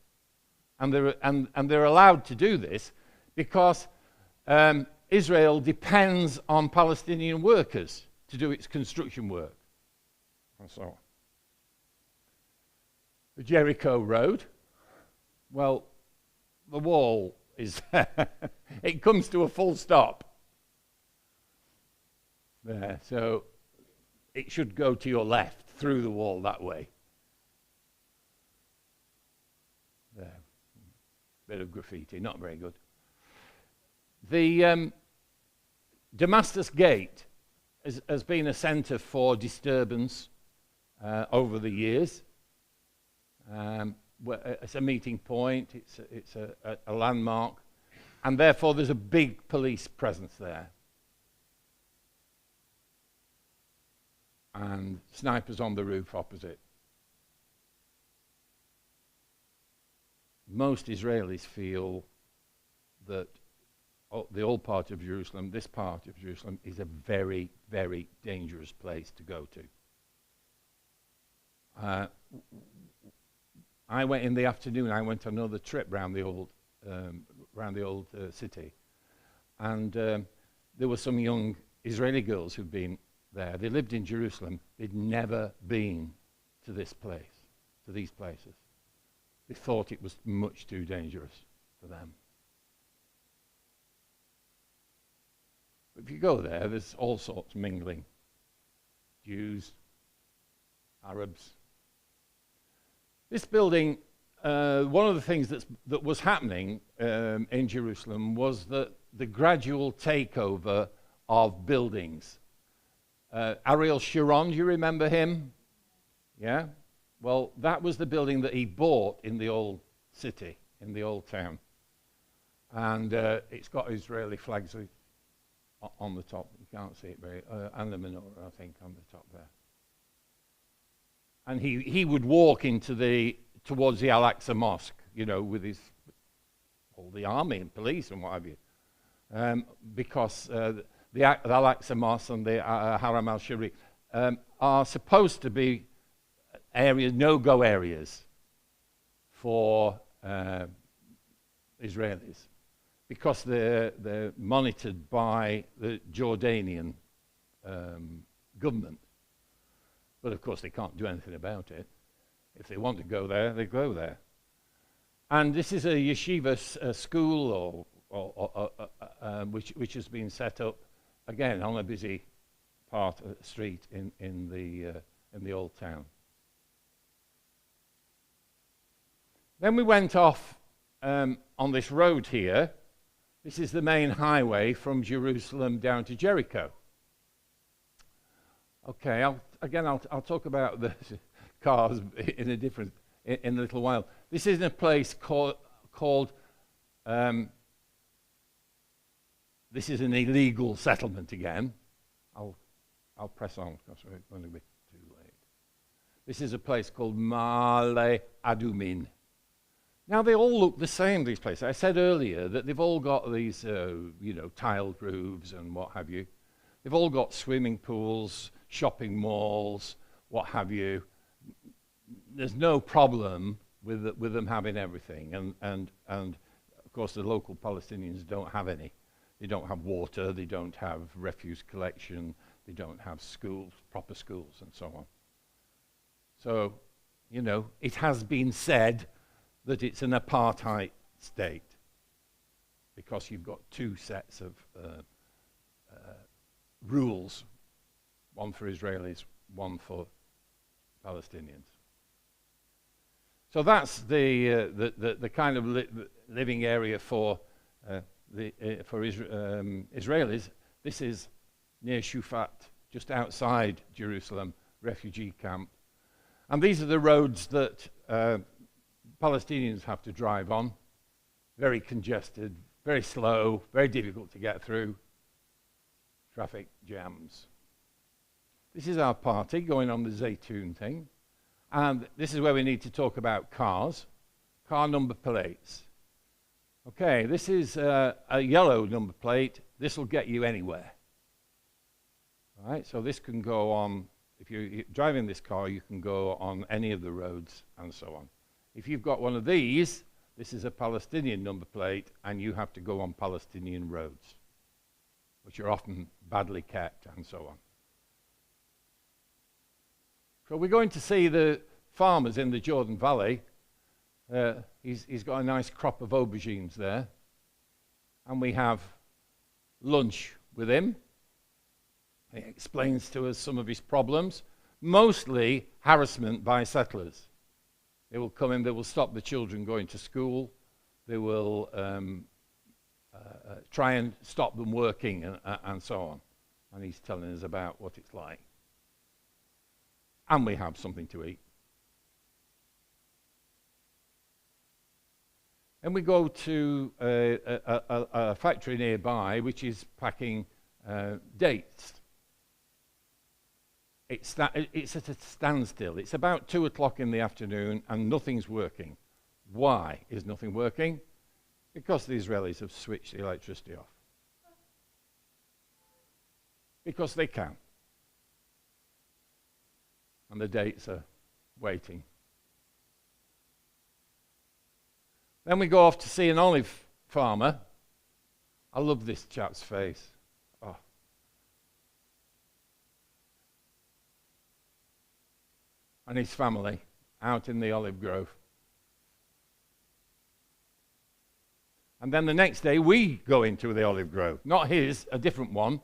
And they're allowed to do this because Israel depends on Palestinian workers to do its construction work. And so on. The Jericho Road, well, the wall is, it comes to a full stop there, so it should go to your left through the wall that way. There, bit of graffiti, not very good. The Damascus Gate has been a centre for disturbance over the years. It's a meeting point, it's a landmark, and therefore there's a big police presence there. And snipers on the roof opposite. Most Israelis feel that the old part of Jerusalem, this part of Jerusalem, is a very, very dangerous place to go to. I went in the afternoon. I went on another trip round the old city, and there were some young Israeli girls who'd been there. They lived in Jerusalem. They'd never been to this place, to these places. They thought it was much too dangerous for them. But if you go there, there's all sorts of mingling. Jews, Arabs. This building, one of the things that was happening in Jerusalem was that the gradual takeover of buildings. Ariel Sharon, do you remember him? Yeah? Well, that was the building that he bought in the old city, in the old town. And it's got Israeli flags on the top. You can't see it very, and the menorah, I think, on the top there. And he would walk towards the Al-Aqsa Mosque, you know, with all the army and police and what have you, because the Al-Aqsa Mosque and the Haram al-Sharif are supposed to be areas, no-go areas for Israelis, because they're monitored by the Jordanian government. But of course they can't do anything about it. If they want to go there, they go there. And this is a yeshiva school which has been set up again on a busy part of the street in the old town. Then we went off on this road here. This is the main highway from Jerusalem down to Jericho. Okay, I'll talk about the cars in a little while. This is in a place called this is an illegal settlement again. I'll press on because we're going to be too late. This is a place called Male Adumin. Now they all look the same, these places. I said earlier that they've all got these, tiled roofs and what have you. They've all got swimming pools, shopping malls, what have you. There's no problem with them having everything. And of course the local Palestinians don't have any. They don't have water, they don't have refuse collection, they don't have schools, proper schools and so on. So, it has been said that it's an apartheid state because you've got two sets of rules, one for Israelis, one for Palestinians. So that's the kind of living area for Israelis. This is near Shufat, just outside Jerusalem, refugee camp. And these are the roads that Palestinians have to drive on. Very congested, very slow, very difficult to get through. Traffic jams. This is our party going on the Zaytoon thing. And this is where we need to talk about cars. Car number plates. Okay, this is a yellow number plate. This will get you anywhere. All right, so this can go on, if you're driving this car, you can go on any of the roads and so on. If you've got one of these, this is a Palestinian number plate, and you have to go on Palestinian roads, which are often badly kept and so on. So we're going to see the farmers in the Jordan Valley. He's got a nice crop of aubergines there. And we have lunch with him. He explains to us some of his problems, mostly harassment by settlers. They will come in, they will stop the children going to school, they will try and stop them working and so on. And he's telling us about what it's like. And we have something to eat. And we go to a factory nearby which is packing dates. It's at a standstill. It's about 2 o'clock in the afternoon and nothing's working. Why is nothing working? Because the Israelis have switched the electricity off. Because they can. And the dates are waiting. Then we go off to see an olive farmer. I love this chap's face. Oh. And his family out in the olive grove. And then the next day we go into the olive grove. Not his, a different one.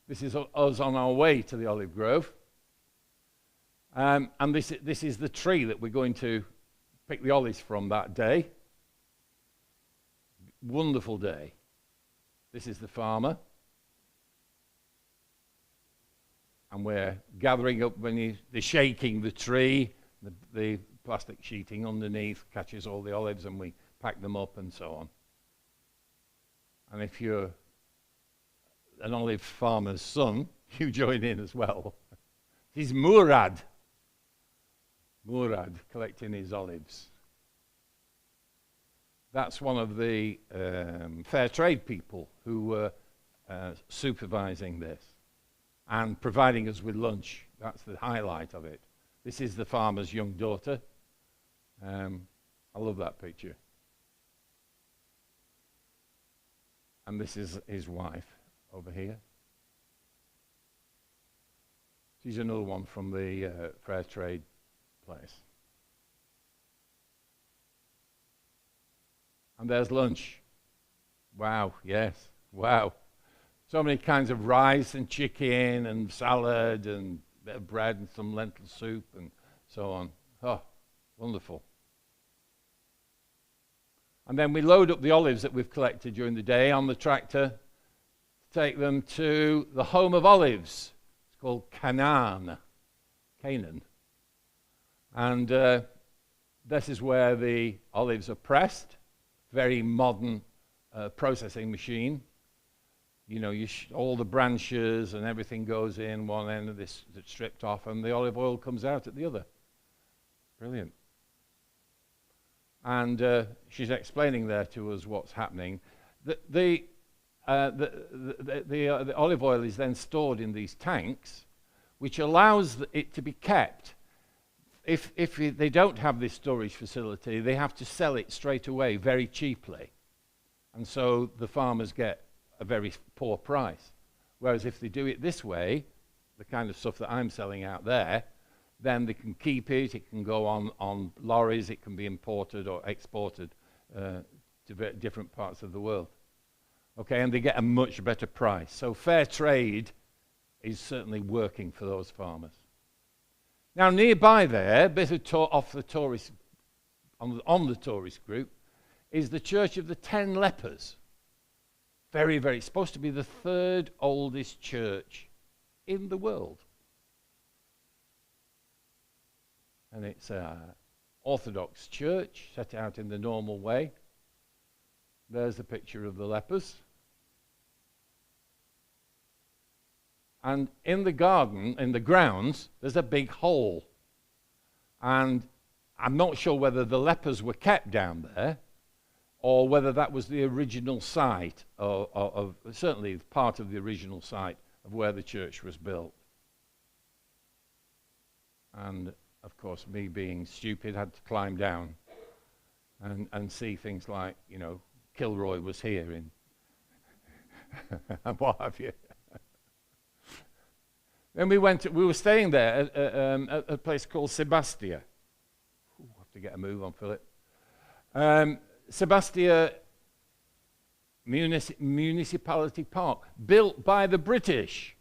This is us on our way to the olive grove. And this is the tree that we're going to pick the olives from that day. Wonderful day. This is the farmer. And we're gathering up when they're shaking the tree. The plastic sheeting underneath catches all the olives and we pack them up and so on. And if you're an olive farmer's son, you join in as well. He's Murad collecting his olives. That's one of the fair trade people who were supervising this and providing us with lunch. That's the highlight of it. This is the farmer's young daughter. I love that picture. And this is his wife over here. She's another one from the fair trade place. And there's lunch. Wow, yes, wow. So many kinds of rice and chicken and salad and a bit of bread and some lentil soup and so on. Oh, wonderful. And then we load up the olives that we've collected during the day on the tractor to take them to the home of olives. It's called Canaan. And this is where the olives are pressed. Very modern processing machine. you know, all the branches and everything goes in one end of this that's stripped off, and the olive oil comes out at the other. Brilliant. And she's explaining there to us what's happening. The olive oil is then stored in these tanks, which allows it to be kept. If they don't have this storage facility, they have to sell it straight away very cheaply. And so the farmers get a very poor price. Whereas if they do it this way, the kind of stuff that I'm selling out there, then they can keep it, it can go on lorries, it can be imported or exported to different parts of the world. Okay, and they get a much better price. So fair trade is certainly working for those farmers. Now nearby there, a bit of off the tourist, on the tourist group, is the Church of the 10 Lepers. Very, very, it's supposed to be the third oldest church in the world. And it's an Orthodox church set out in the normal way. There's a picture of the lepers. And in the garden, in the grounds, there's a big hole. And I'm not sure whether the lepers were kept down there or whether that was the original site of certainly part of the original site of where the church was built. And of course, me being stupid had to climb down and see things like, you know, Kilroy was here in and what have you. Then we were staying there at a place called Sebastia. Ooh, I have to get a move on, Philip. Sebastia Municipality Park, built by the British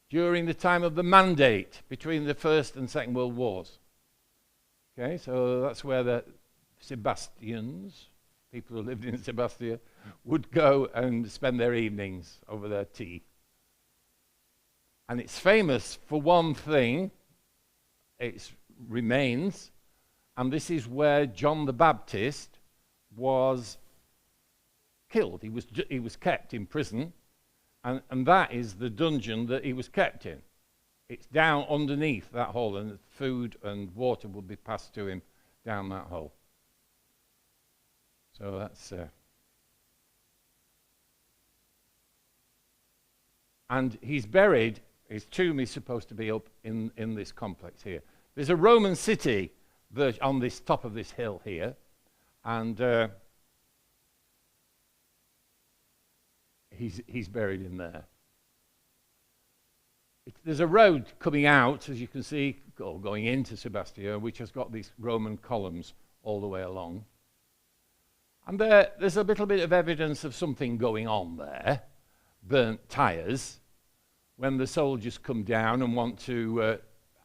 during the time of the Mandate between the First and Second World Wars. Okay, so that's where the Sebastians, people who lived in Sebastia, would go and spend their evenings over their tea. And it's famous for one thing, its remains, and this is where John the Baptist was killed. He was kept in prison, and that is the dungeon that he was kept in. It's down underneath that hole, and food and water will be passed to him down that hole. So that's... and he's buried, his tomb is supposed to be up in this complex here. There's a Roman city on this top of this hill here, and he's buried in there. There's a road coming out, as you can see, or going into Sebastia, which has got these Roman columns all the way along. And there's a little bit of evidence of something going on there, burnt tyres. When the soldiers come down and want to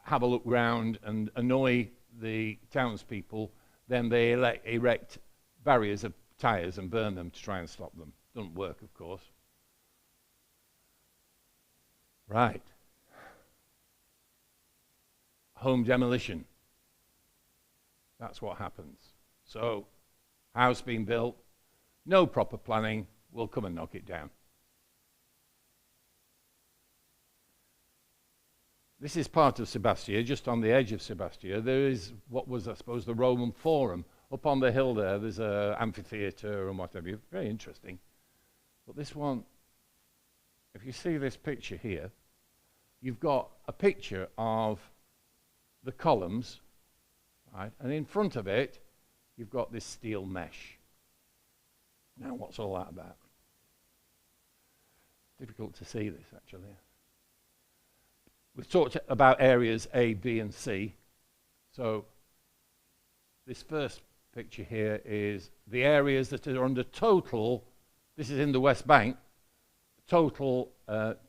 have a look round and annoy the townspeople, then they erect barriers of tyres and burn them to try and stop them. Doesn't work, of course. Right. Home demolition. That's what happens. So, house being built, no proper planning, we'll come and knock it down. This is part of Sebastia, just on the edge of Sebastia. There is what was, I suppose, the Roman Forum. Up on the hill there, there's an amphitheatre and what have you. Very interesting. But this one, if you see this picture here, you've got a picture of the columns, right? And in front of it, you've got this steel mesh. Now, what's all that about? Difficult to see this, actually. We've talked about areas A, B, and C. So this first picture here is the areas that are under total, this is in the West Bank, total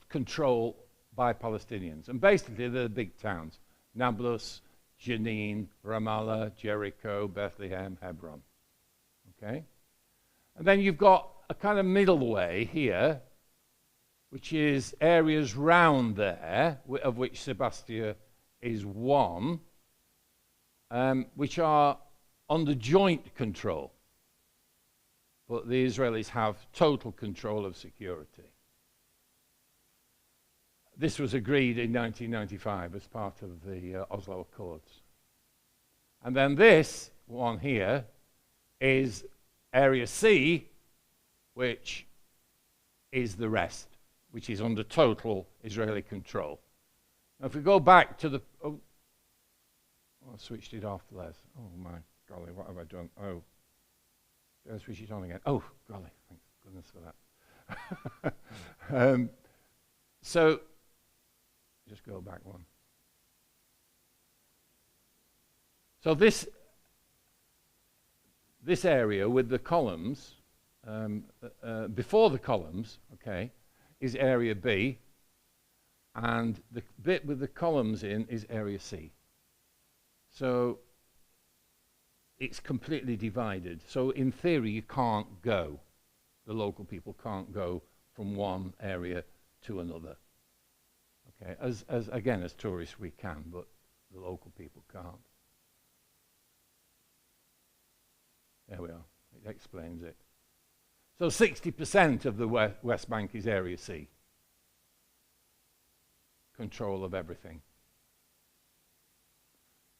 control by Palestinians. And basically they're the big towns: Nablus, Jenin, Ramallah, Jericho, Bethlehem, Hebron. Okay? And then you've got a kind of middle way here, which is areas round there, of which Sebastia is one, which are under joint control. But the Israelis have total control of security. this was agreed in 1995 as part of the Oslo Accords. And then this one here is Area C, which is the rest, which is under total Israeli control. Now if we go back to the... Oh, I switched it off, Les. Oh my golly, what have I done? Oh, did I switch it on again? Oh, golly, thank goodness for that. So, just go back one. So this area with the columns, before the columns, okay, is Area B, and the bit with the columns in is Area C. So it's completely divided. So in theory, you can't go. The local people can't go from one area to another. Okay, as again, as tourists we can, but the local people can't. There we are. It explains it. So 60% of the West Bank is Area C. Control of everything.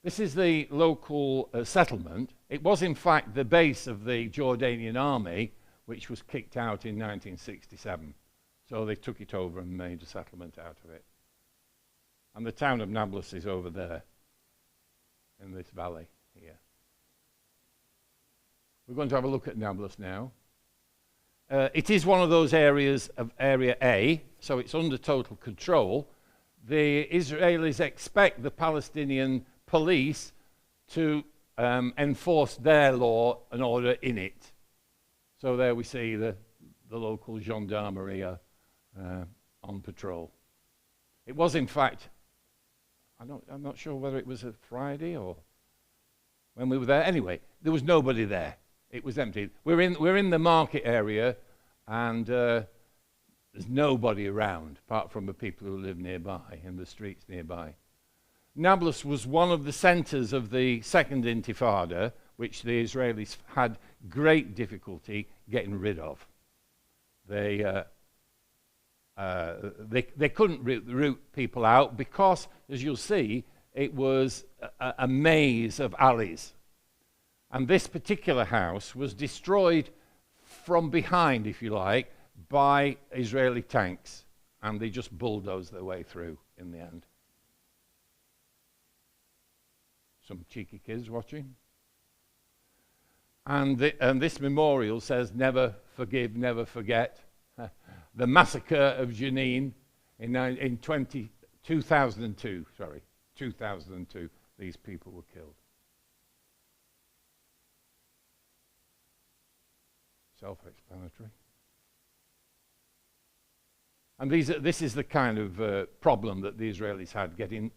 This is the local settlement. It was in fact the base of the Jordanian army, which was kicked out in 1967. So they took it over and made a settlement out of it. And the town of Nablus is over there, in this valley here. We're going to have a look at Nablus now. It is one of those areas of Area A, so it's under total control. The Israelis expect the Palestinian police to enforce their law and order in it. So there we see the local gendarmerie on patrol. It was in fact, I'm not sure whether it was a Friday or when we were there. Anyway, there was nobody there. It was empty. We're in the market area, and there's nobody around apart from the people who live nearby in the streets nearby. Nablus was one of the centers of the Second Intifada, which the Israelis had great difficulty getting rid of. They couldn't root people out because, as you'll see, it was a maze of alleys. And this particular house was destroyed from behind, if you like, by Israeli tanks. And they just bulldozed their way through in the end. Some cheeky kids watching. And this memorial says, never forgive, never forget. The massacre of Jenin in 2002, these people were killed. Self-explanatory. And this is the kind of problem that the Israelis had, getting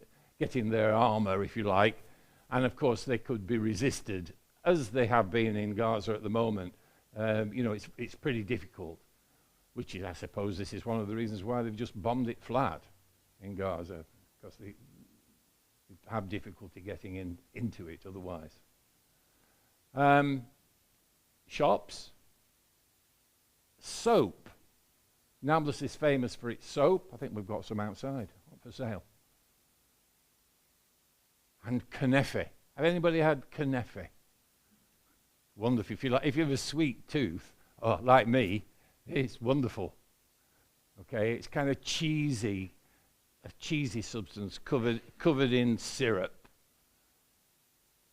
their armor, if you like. And of course, they could be resisted, as they have been in Gaza at the moment. It's pretty difficult, which is, I suppose, this is one of the reasons why they've just bombed it flat in Gaza, because they have difficulty getting into it otherwise. Shops. Soap. Nablus is famous for its soap. I think we've got some outside for sale. And knefe. Have anybody had knefe? Wonderful. If you have a sweet tooth, like me, it's wonderful. Okay, it's kind of cheesy, a cheesy substance covered in syrup,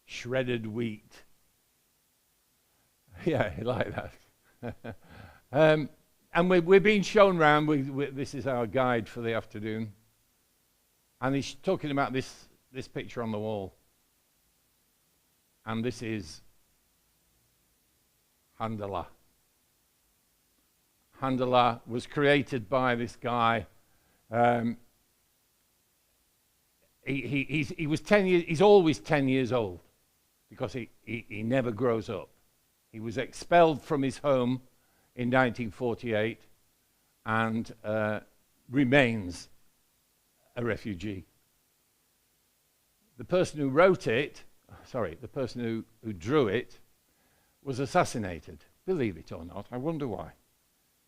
shredded wheat. Yeah, like that. And we're being shown around. This is our guide for the afternoon, and he's talking about this picture on the wall. And this is Handala. Handala was created by this guy. He was 10 years. He's always 10 years old because he never grows up. He was expelled from his home in 1948 and remains a refugee. The person who wrote it, the person who drew it, was assassinated, believe it or not. I wonder why.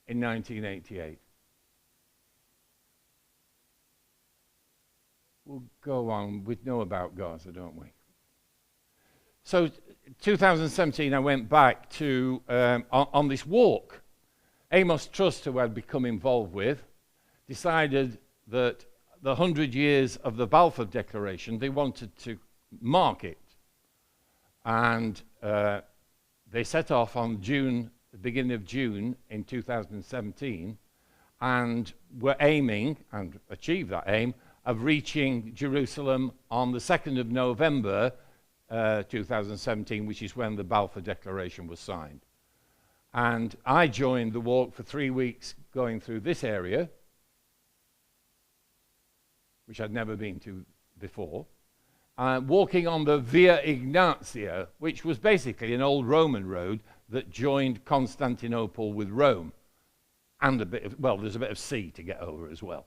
In 1988. we'll go on. We know about Gaza, don't we? So 2017, I went back to, on this walk. Amos Trust, who I'd become involved with, decided that the 100 years of the Balfour Declaration, they wanted to mark it. And they set off on the beginning of June in 2017, and were aiming, and achieved that aim, of reaching Jerusalem on the 2nd of November 2017, which is when the Balfour Declaration was signed. And I joined the walk for 3 weeks going through this area, which I'd never been to before, walking on the Via Ignatia, which was basically an old Roman road that joined Constantinople with Rome. And a bit of, well, there's a bit of sea to get over as well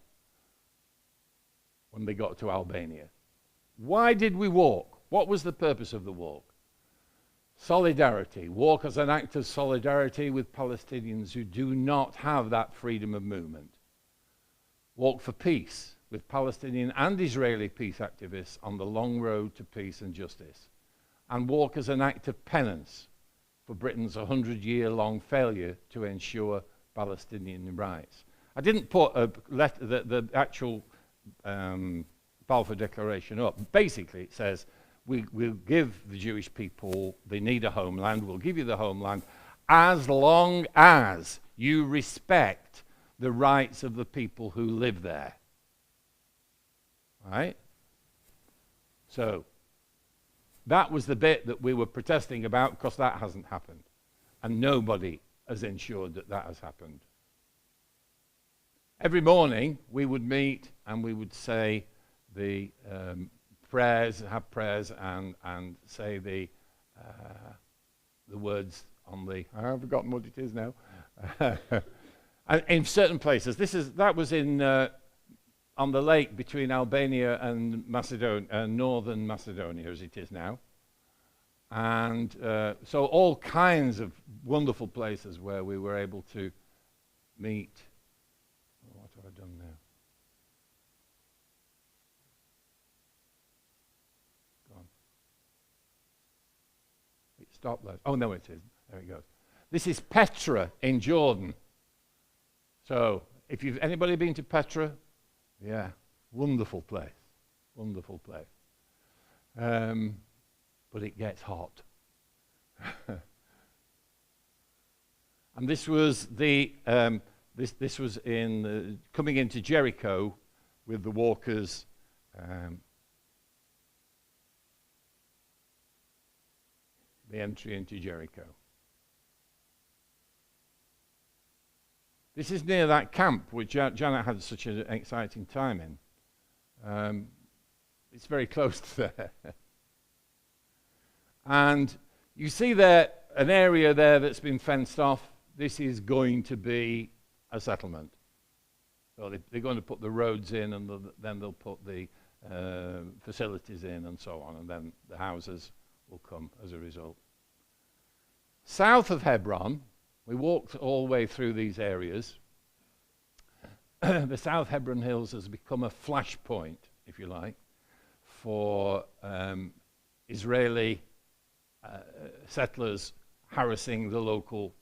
when they got to Albania. Why did we walk? What was the purpose of the walk? Solidarity. Walk as an act of solidarity with Palestinians who do not have that freedom of movement. Walk for peace with Palestinian and Israeli peace activists on the long road to peace and justice. And walk as an act of penance for Britain's 100-year-long failure to ensure Palestinian rights. I didn't put the actual Balfour Declaration up. Basically, it says, we'll give the Jewish people, they need a homeland, we'll give you the homeland, as long as you respect the rights of the people who live there. Right? So, that was the bit that we were protesting about, because that hasn't happened. And nobody has ensured that that has happened. Every morning, we would meet and we would say the prayers, have prayers, and say the words on the, I've forgotten what it is now. And in certain places, that was in on the lake between Albania and Macedonia, northern Macedonia as it is now. And so all kinds of wonderful places where we were able to meet. What have I done now? Gone. It stopped there. Oh, no, it is. There it goes. This is Petra in Jordan. So, if you've anybody been to Petra? Yeah, wonderful place. Wonderful place. But it gets hot. And this was the this was in coming into Jericho with the walkers. The entry into Jericho. This is near that camp which Janet had such an exciting time in. It's very close to there. And you see there an area there that's been fenced off. This is going to be a settlement. So they're going to put the roads in, and then they'll put the facilities in and so on, and then the houses will come as a result. South of Hebron, we walked all the way through these areas. The South Hebron Hills has become a flashpoint, if you like, for Israeli settlers harassing the local,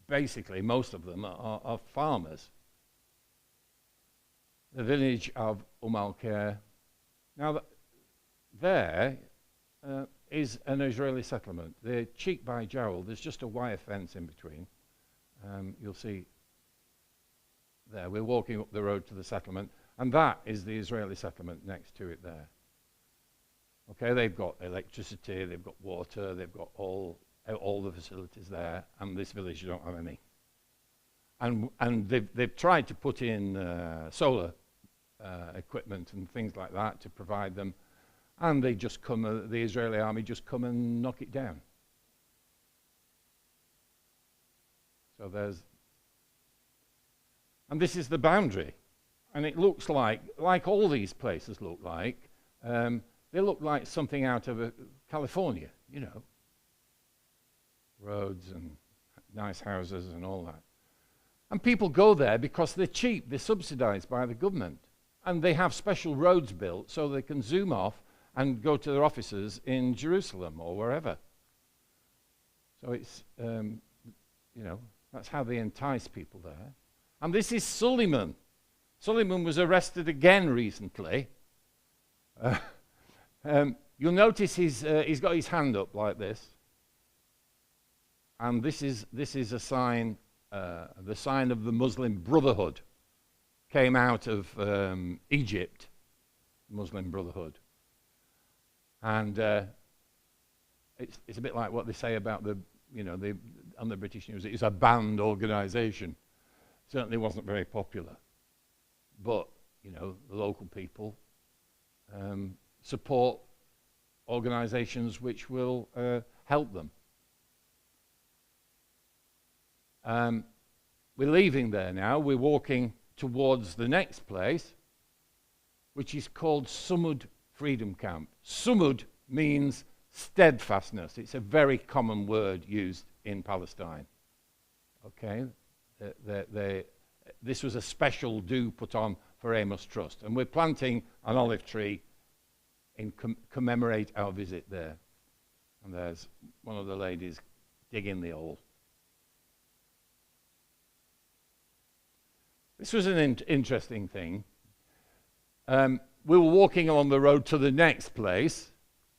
basically most of them are farmers. The village of Al-Khair. Now there is an Israeli settlement. They're cheek by jowl. There's just a wire fence in between. You'll see there. We're walking up the road to the settlement, and that is the Israeli settlement next to it there. Okay, they've got electricity, they've got water, they've got all the facilities there, and this village don't have any. And they've tried to put in solar equipment and things like that to provide them, and they just come, the Israeli army just come and knock it down. So and this is the boundary, and it looks like all these places look like, they look like something out of California, you know. Roads and nice houses and all that. And people go there because they're cheap, they're subsidized by the government. And they have special roads built so they can zoom off and go to their offices in Jerusalem or wherever. So it's, that's how they entice people there. And this is Suleiman. Suleiman was arrested again recently. You'll notice he's got his hand up like this. And this is a sign, the sign of the Muslim Brotherhood. Came out of Egypt, Muslim Brotherhood. And it's a bit like what they say about on the British news. It's a banned organisation. Certainly wasn't very popular. But, the local people support organisations which will help them. We're leaving there now. We're walking towards the next place, which is called Sumud Freedom Camp. Sumud means steadfastness. It's a very common word used in Palestine. Okay? This was a special do put on for Amos Trust. And we're planting an olive tree in commemorate our visit there. And there's one of the ladies digging the hole. This was an interesting thing. We were walking along the road to the next place,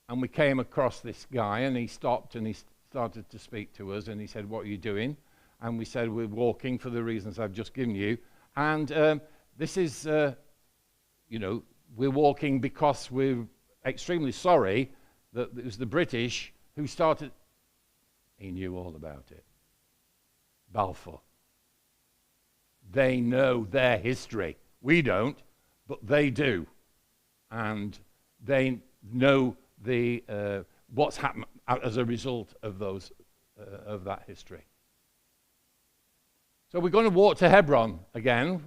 and we came across this guy, and he stopped and he started to speak to us, and he said, "What are you doing?" And we said, "We're walking for the reasons I've just given you." And this is, we're walking because we're extremely sorry that it was the British who started. He knew all about it. Balfour. They know their history. We don't, but they do. And they know what's happened as a result of of that history. So we're going to walk to Hebron again,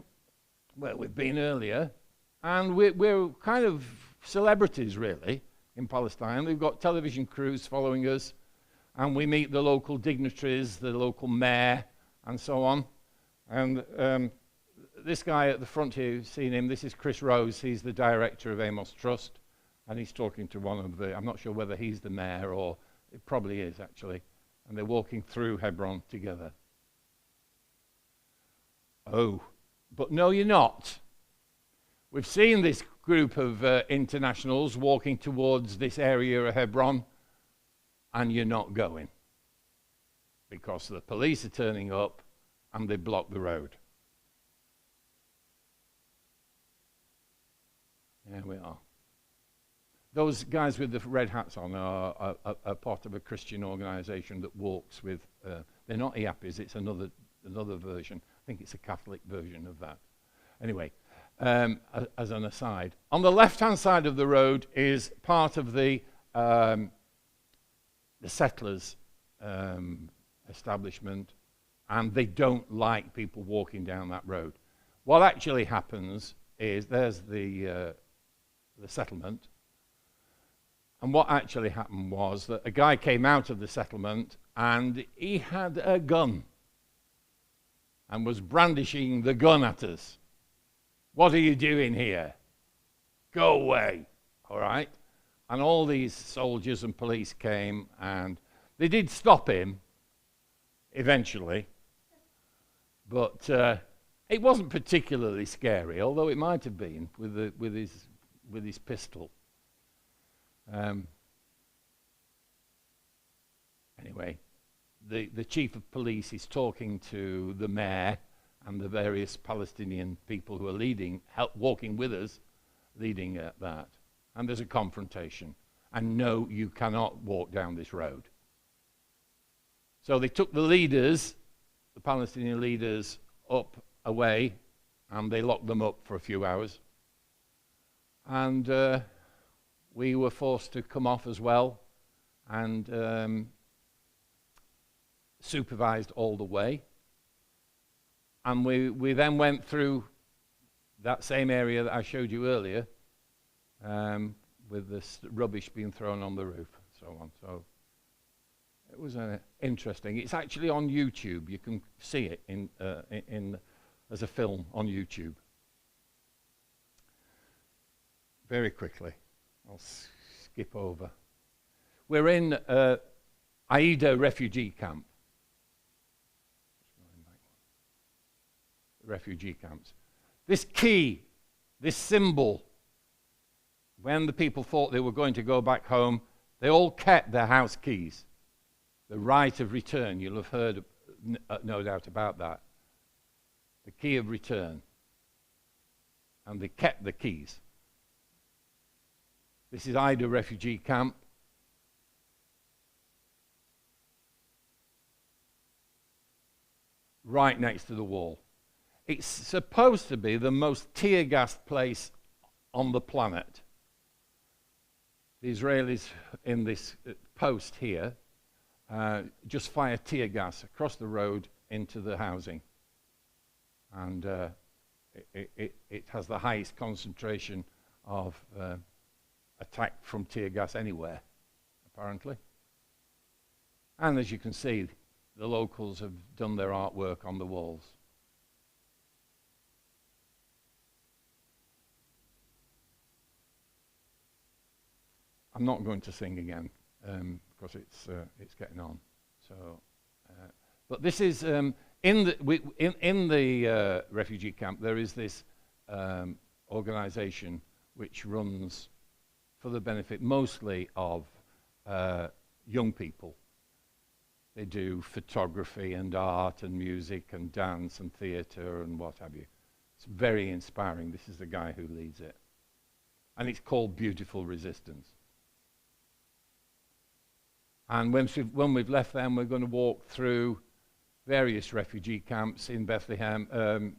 where we've been earlier, and we're kind of celebrities, really, in Palestine. We've got television crews following us, and we meet the local dignitaries, the local mayor, and so on. And this guy at the front here, you've seen him, this is Chris Rose. He's the director of Amos Trust, and he's talking to one of I'm not sure whether he's the mayor or it probably is, actually. And they're walking through Hebron together. Oh, but no, you're not. We've seen this group of internationals walking towards this area of Hebron, and you're not going. Because the police are turning up, and they block the road. There we are. Those guys with the red hats on are part of a Christian organisation that walks with. They're not IAPIs. It's another version. I think it's a Catholic version of that. Anyway, as an aside, on the left-hand side of the road is part of the settlers' establishment. And they don't like people walking down that road. What actually happens is there's the settlement. And what actually happened was that a guy came out of the settlement and he had a gun and was brandishing the gun at us. "What are you doing here? Go away." All right? And all these soldiers and police came, and they did stop him eventually. But it wasn't particularly scary, although it might have been with his pistol. Anyway, the chief of police is talking to the mayor and the various Palestinian people who are walking with us, leading that. And there's a confrontation. And no, you cannot walk down this road. So they took the Palestinian leaders up away, and they locked them up for a few hours. And we were forced to come off as well, and supervised all the way. And we then went through that same area that I showed you earlier, with this rubbish being thrown on the roof, and so on. So it was interesting. It's actually on YouTube. You can see it as a film on YouTube. very quickly. I'll skip over. We're in Aida refugee camp. Refugee camps. This key, this symbol, when the people thought they were going to go back home, they all kept their house keys. The right of return, you'll have heard no doubt about that. The key of return. And they kept the keys. This is Aida refugee camp. Right next to the wall. It's supposed to be the most tear-gassed place on the planet. The Israelis in this post here just fire tear gas across the road into the housing. And it has the highest concentration of attack from tear gas anywhere, apparently. And as you can see, the locals have done their artwork on the walls. I'm not going to sing again because it's getting on. So, but this is in the refugee camp. There is this organisation which runs for the benefit mostly of young people. They do photography and art and music and dance and theatre and what have you. It's very inspiring. This is the guy who leads it, and it's called Beautiful Resistance. And when we've left them, we're going to walk through various refugee camps in Bethlehem.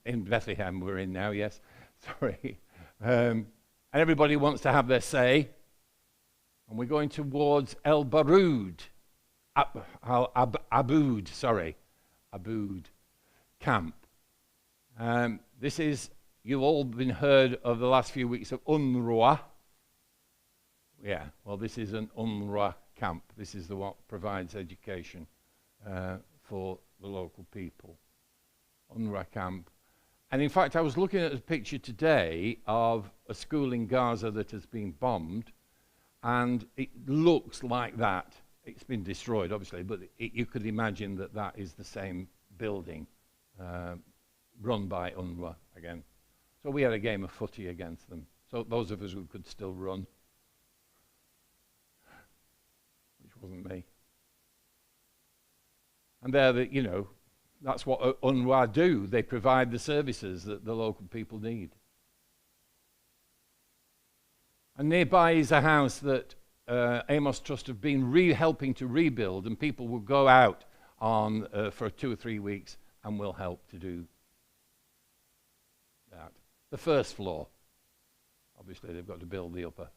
In Bethlehem we're in now, yes. Sorry. And everybody wants to have their say. And we're going towards El Baroud. Aboud camp. This is, you've all been heard of the last few weeks of UNRWA. Yeah, well, this is an UNRWA camp. This is the what provides education for the local people. UNRWA camp. And in fact, I was looking at a picture today of a school in Gaza that has been bombed, and it looks like that. It's been destroyed, obviously, but you could imagine that that is the same building run by UNRWA again. So we had a game of footy against them. So those of us who could still run, which wasn't me. And that's what UNRWA do. They provide the services that the local people need. And nearby is a house that Amos Trust have been helping to rebuild, and people will go out on for 2 or 3 weeks and will help to do that. The first floor. Obviously, they've got to build the upper.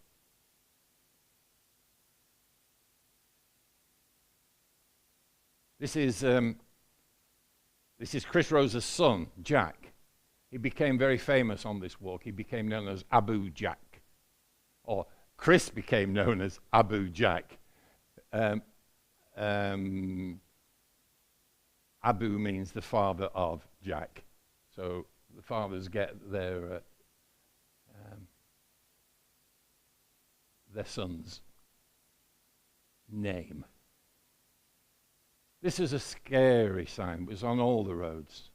This is Chris Rose's son, Jack. He became very famous on this walk. He became known as Abu Jack. Or Chris became known as Abu Jack. Abu means the father of Jack. So the fathers get their son's name. This is a scary sign. It was on all the roads.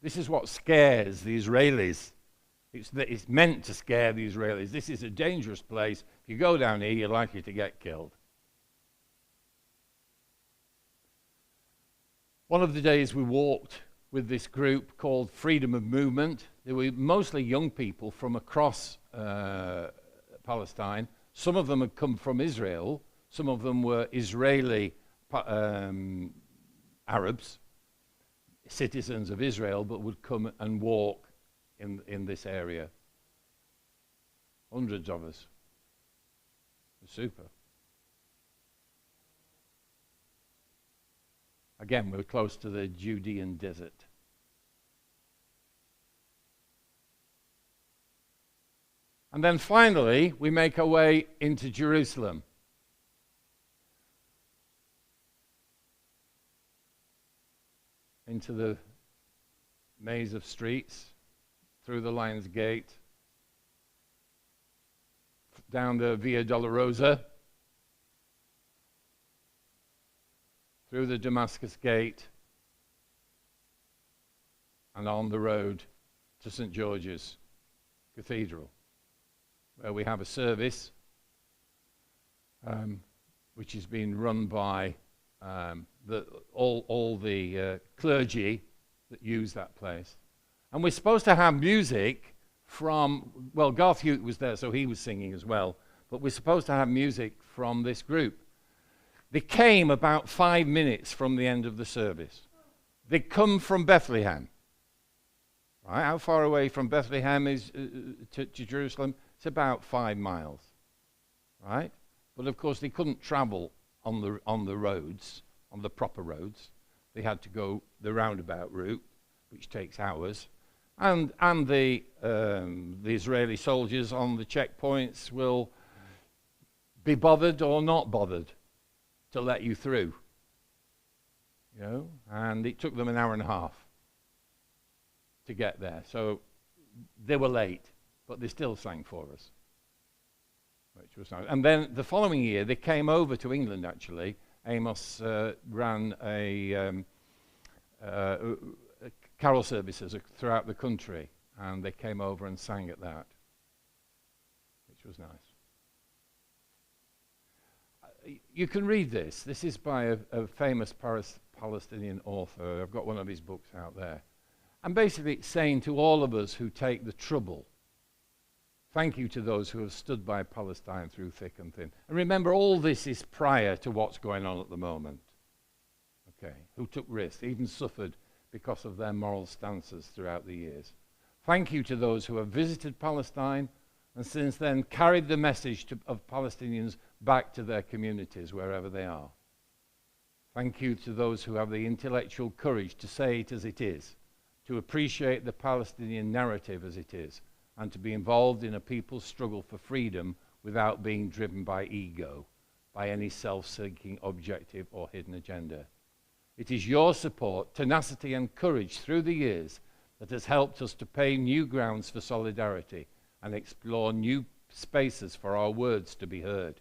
This is what scares the Israelis. It's meant to scare the Israelis. This is a dangerous place. If you go down here, you're likely to get killed. One of the days we walked with this group called Freedom of Movement. They were mostly young people from across Palestine. Some of them had come from Israel. Some of them were Israeli Arabs, citizens of Israel, but would come and walk in this area. Hundreds of us. Super. Again, we're close to the Judean desert. And then finally, we make our way into Jerusalem. Into the maze of streets through the Lion's Gate, down the Via Dolorosa, through the Damascus Gate, and on the road to St. George's Cathedral, where we have a service which is being run by all the clergy that use that place. And we're supposed to have music from, well, Garth Hughes was there, so he was singing as well, but we're supposed to have music from this group. They came about 5 minutes from the end of the service. They come from Bethlehem. Right? How far away from Bethlehem is to Jerusalem? It's about 5 miles. Right? But of course they couldn't travel on the roads, on the proper roads. They had to go the roundabout route, which takes hours. And the Israeli soldiers on the checkpoints will be bothered or not bothered to let you through. You know, and it took them an hour and a half to get there. So they were late, but they still sang for us, which was nice. And then the following year, they came over to England, actually. Amos ran a carol services throughout the country, and they came over and sang at that, which was nice. You can read this. This is by a famous Palestinian author. I've got one of his books out there. And basically it's saying to all of us who take the trouble, thank you to those who have stood by Palestine through thick and thin. And remember, all this is prior to what's going on at the moment. Okay, who took risks, even suffered because of their moral stances throughout the years. Thank you to those who have visited Palestine and since then carried the message of Palestinians back to their communities wherever they are. Thank you to those who have the intellectual courage to say it as it is, to appreciate the Palestinian narrative as it is, and to be involved in a people's struggle for freedom without being driven by ego, by any self-seeking objective or hidden agenda. It is your support, tenacity and courage through the years that has helped us to pave new grounds for solidarity and explore new spaces for our words to be heard.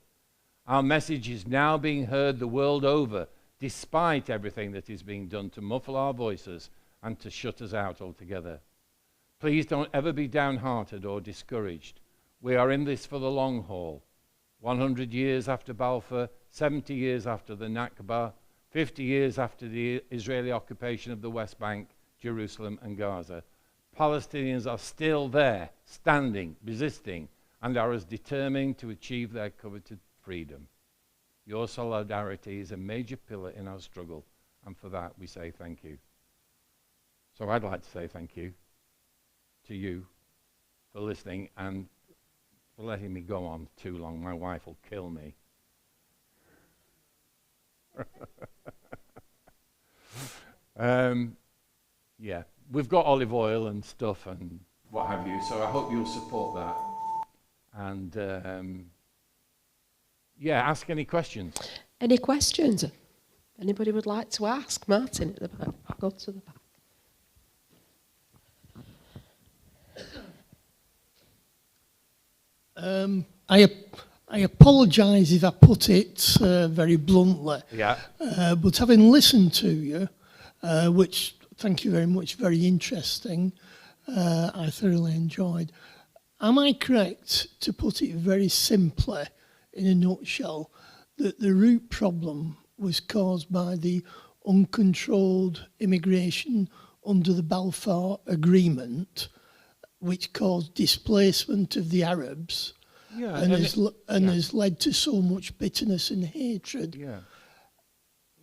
Our message is now being heard the world over, despite everything that is being done to muffle our voices and to shut us out altogether. Please don't ever be downhearted or discouraged. We are in this for the long haul. 100 years after Balfour, 70 years after the Nakba, 50 years after the Israeli occupation of the West Bank, Jerusalem and Gaza, Palestinians are still there, standing, resisting, and are as determined to achieve their coveted freedom. Your solidarity is a major pillar in our struggle, and for that we say thank you. So I'd like to say thank you to you for listening and for letting me go on too long. My wife will kill me. Yeah, we've got olive oil and stuff and what have you, so I hope you'll support that. And yeah, ask any questions. Any questions? Anybody would like to ask? Martin at the back. I'll go to the back. I apologise if I put it very bluntly. Yeah. But having listened to you, which, thank you very much, very interesting, I thoroughly enjoyed. Am I correct to put it very simply, in a nutshell, that the root problem was caused by the uncontrolled immigration under the Balfour Agreement, which caused displacement of the Arabs, Yeah, and has led to so much bitterness and hatred? Yeah.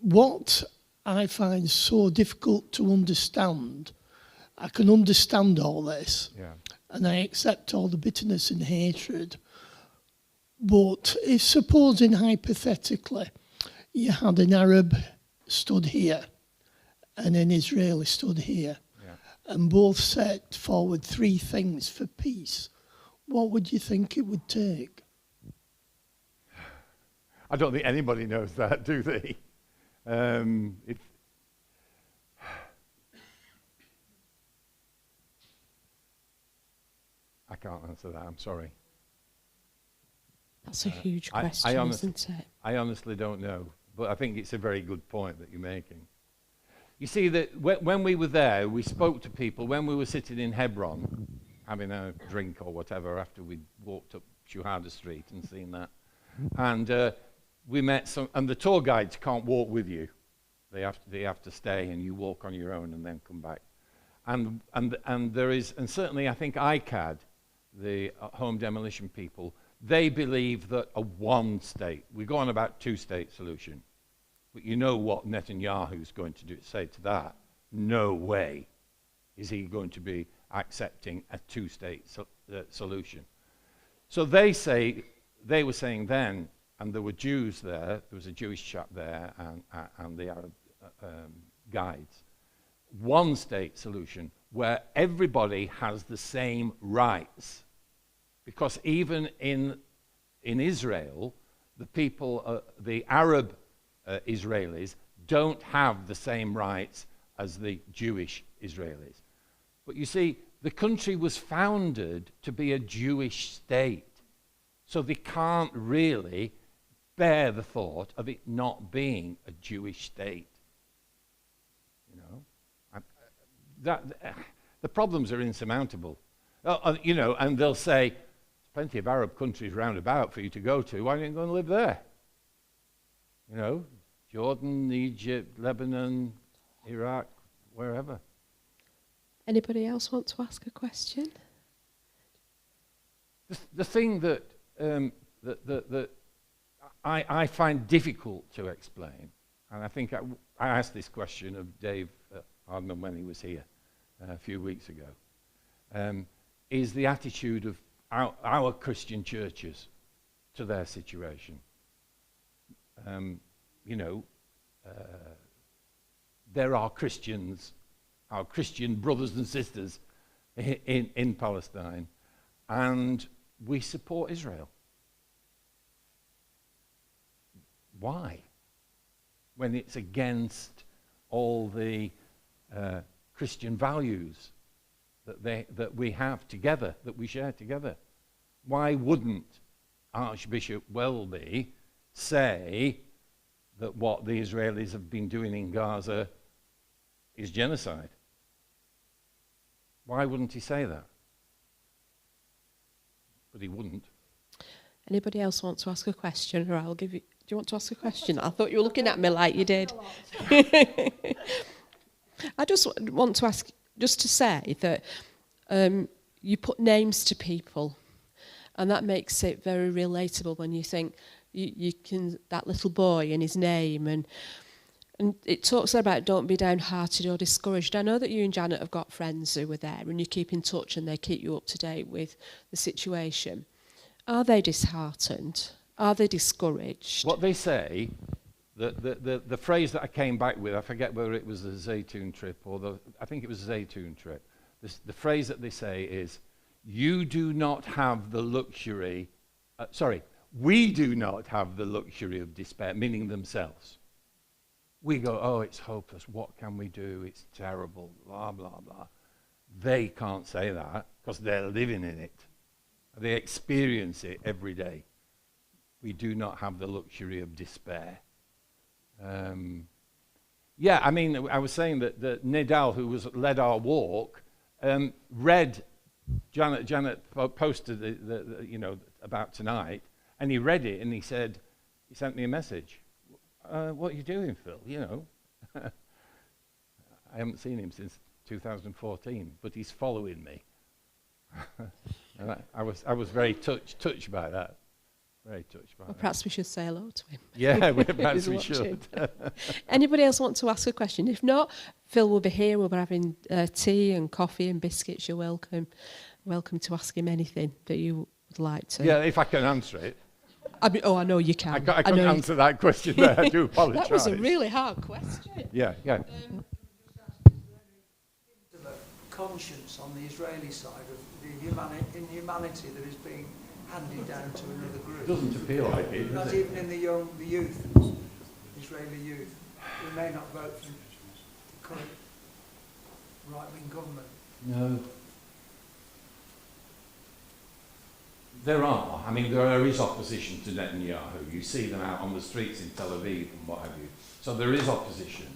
What I find so difficult to understand, I can understand all this, Yeah. and I accept all the bitterness and hatred, but if supposing hypothetically you had an Arab stood here and an Israeli stood here, and both set forward three things for peace, what would you think it would take? I don't think anybody knows that, do they? can't answer that. I'm sorry. That's a huge I question, honestly- isn't it? I honestly don't know, but I think it's a very good point that you're making. You see, that when we were there, we spoke to people. When we were sitting in Hebron, having a drink or whatever, after we'd walked up Shuhada Street and seen that, and we met some. And the tour guides can't walk with you; they have to stay, and you walk on your own and then come back. And there is, and certainly I think ICAD, the home demolition people, they believe that a one-state. We go on about two-state solution. But you know what Netanyahu's going to say to that? No way is he going to be accepting a two-state solution. So they were saying then, and there were Jews there, there was a Jewish chap there, and the Arab guides, one-state solution where everybody has the same rights. Because even in Israel, the people, the Arab Israelis don't have the same rights as the Jewish Israelis. But you see, the country was founded to be a Jewish state. So they can't really bear the thought of it not being a Jewish state. You know? The problems are insurmountable. You know, and they'll say, there's plenty of Arab countries round about for you to go to. Why don't you go and live there? You know, Jordan, Egypt, Lebanon, Iraq, wherever. Anybody else want to ask a question? The thing that I find difficult to explain, and I think I asked this question of Dave Hardman when he was here a few weeks ago, is the attitude of our Christian churches to their situation. You know, there are Christians, our Christian brothers and sisters in Palestine, and we support Israel. Why? When it's against all the Christian values that we have together, that we share together. Why wouldn't Archbishop Welby say that what the Israelis have been doing in Gaza is genocide? Why wouldn't he say that? But he wouldn't. Anybody else want to ask a question, or I'll give you... Do you want to ask a question? I thought you were looking at me like you did. I just want to ask, just to say that you put names to people, and that makes it very relatable when you think you can, that little boy and his name, and it talks about don't be downhearted or discouraged. I know that you and Janet have got friends who were there, and you keep in touch and they keep you up to date with the situation. Are they disheartened? Are they discouraged? What they say, the phrase that I came back with, I forget whether it was the Zaytun trip or I think it was the Zaytun trip. The phrase that they say is, you do not have the luxury, we do not have the luxury of despair, meaning themselves. We go, oh, it's hopeless, what can we do, it's terrible, blah, blah, blah. They can't say that because they're living in it. They experience it every day. We do not have the luxury of despair. Yeah, I mean, I was saying that Nidal, who led our walk, read, Janet posted the you know, about tonight, and he read it, and he said, he sent me a message. What are you doing, Phil? You know, I haven't seen him since 2014, but he's following me. And I was very touched by that. Very touched by that. Perhaps we should say hello to him. Yeah, perhaps we should. Anybody else want to ask a question? If not, Phil will be here. We'll be having tea and coffee and biscuits. You're welcome. Welcome to ask him anything that you would like to. Yeah, if I can answer it. I know you can. I couldn't answer that question there. I do apologise. That was a really hard question. Yeah. Conscience on the Israeli side of the inhumanity that is being handed down to another group. It doesn't appeal like it, Not does it? even in the youth, Israeli youth, who may not vote for the current right-wing government. No. There are. I mean, there is opposition to Netanyahu. You see them out on the streets in Tel Aviv and what have you. So there is opposition.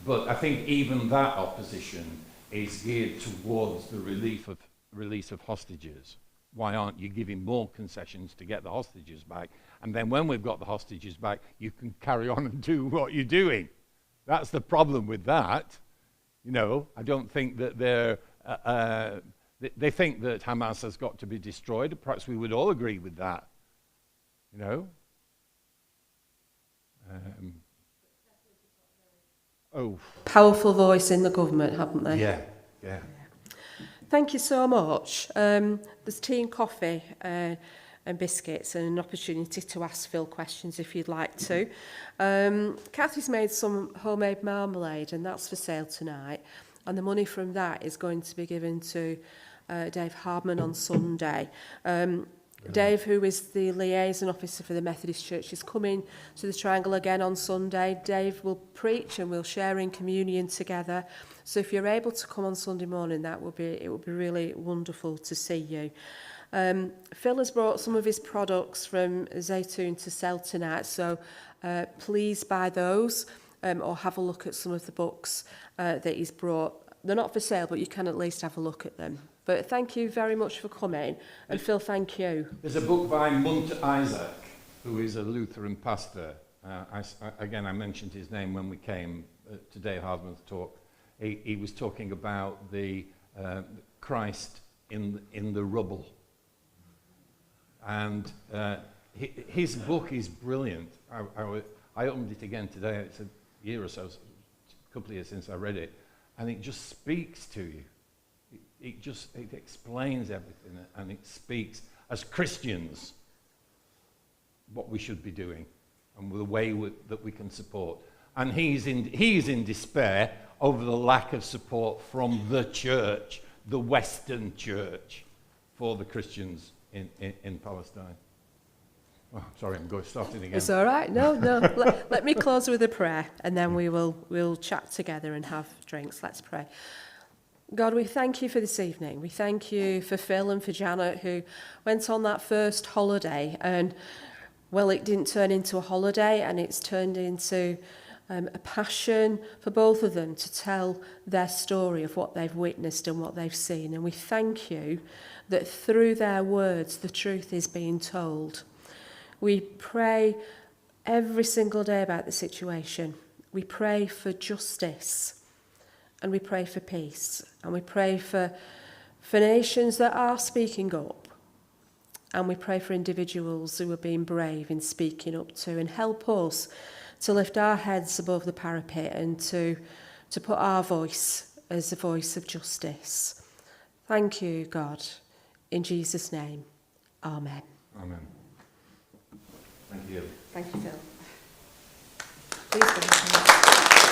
But I think even that opposition is geared towards the release of hostages. Why aren't you giving more concessions to get the hostages back? And then when we've got the hostages back, you can carry on and do what you're doing. That's the problem with that. You know, I don't think that they think that Hamas has got to be destroyed. Perhaps we would all agree with that. You know? Powerful voice in the government, haven't they? Yeah. Thank you so much. There's tea and coffee and biscuits and an opportunity to ask Phil questions if you'd like to. Kathy's made some homemade marmalade and that's for sale tonight. And the money from that is going to be given to Dave Hardman on Sunday. Dave, who is the liaison officer for the Methodist Church, is coming to the Triangle again on Sunday. Dave will preach and we'll share in communion together. So if you're able to come on Sunday morning, it would be really wonderful to see you. Phil has brought some of his products from Zaytoon to sell tonight, so please buy those or have a look at some of the books that he's brought. They're not for sale, but you can at least have a look at them. But thank you very much for coming. And Phil, thank you. There's a book by Munt Isaac, who is a Lutheran pastor. I mentioned his name when we came to Dave Hardman's talk. He was talking about the Christ in the rubble. And his book is brilliant. I opened it again today. It's a year or so, a couple of years since I read it. And it just speaks to you. It explains everything, and it speaks as Christians what we should be doing and the way that we can support. And he's in despair over the lack of support from the church, the Western church, for the Christians in Palestine. Oh, sorry, I'm starting again. It's all right. No. let me close with a prayer, and then we'll chat together and have drinks. Let's pray. God, we thank you for this evening. We thank you for Phil and for Janet, who went on that first holiday. And, well, it didn't turn into a holiday, and it's turned into a passion for both of them to tell their story of what they've witnessed and what they've seen. And we thank you that through their words, the truth is being told. We pray every single day about the situation. We pray for justice. And we pray for peace. And we pray for nations that are speaking up. And we pray for individuals who are being brave in speaking up too. And help us to lift our heads above the parapet and to put our voice as a voice of justice. Thank you, God. In Jesus' name, amen. Amen. Thank you. Thank you, Phil. Please go ahead.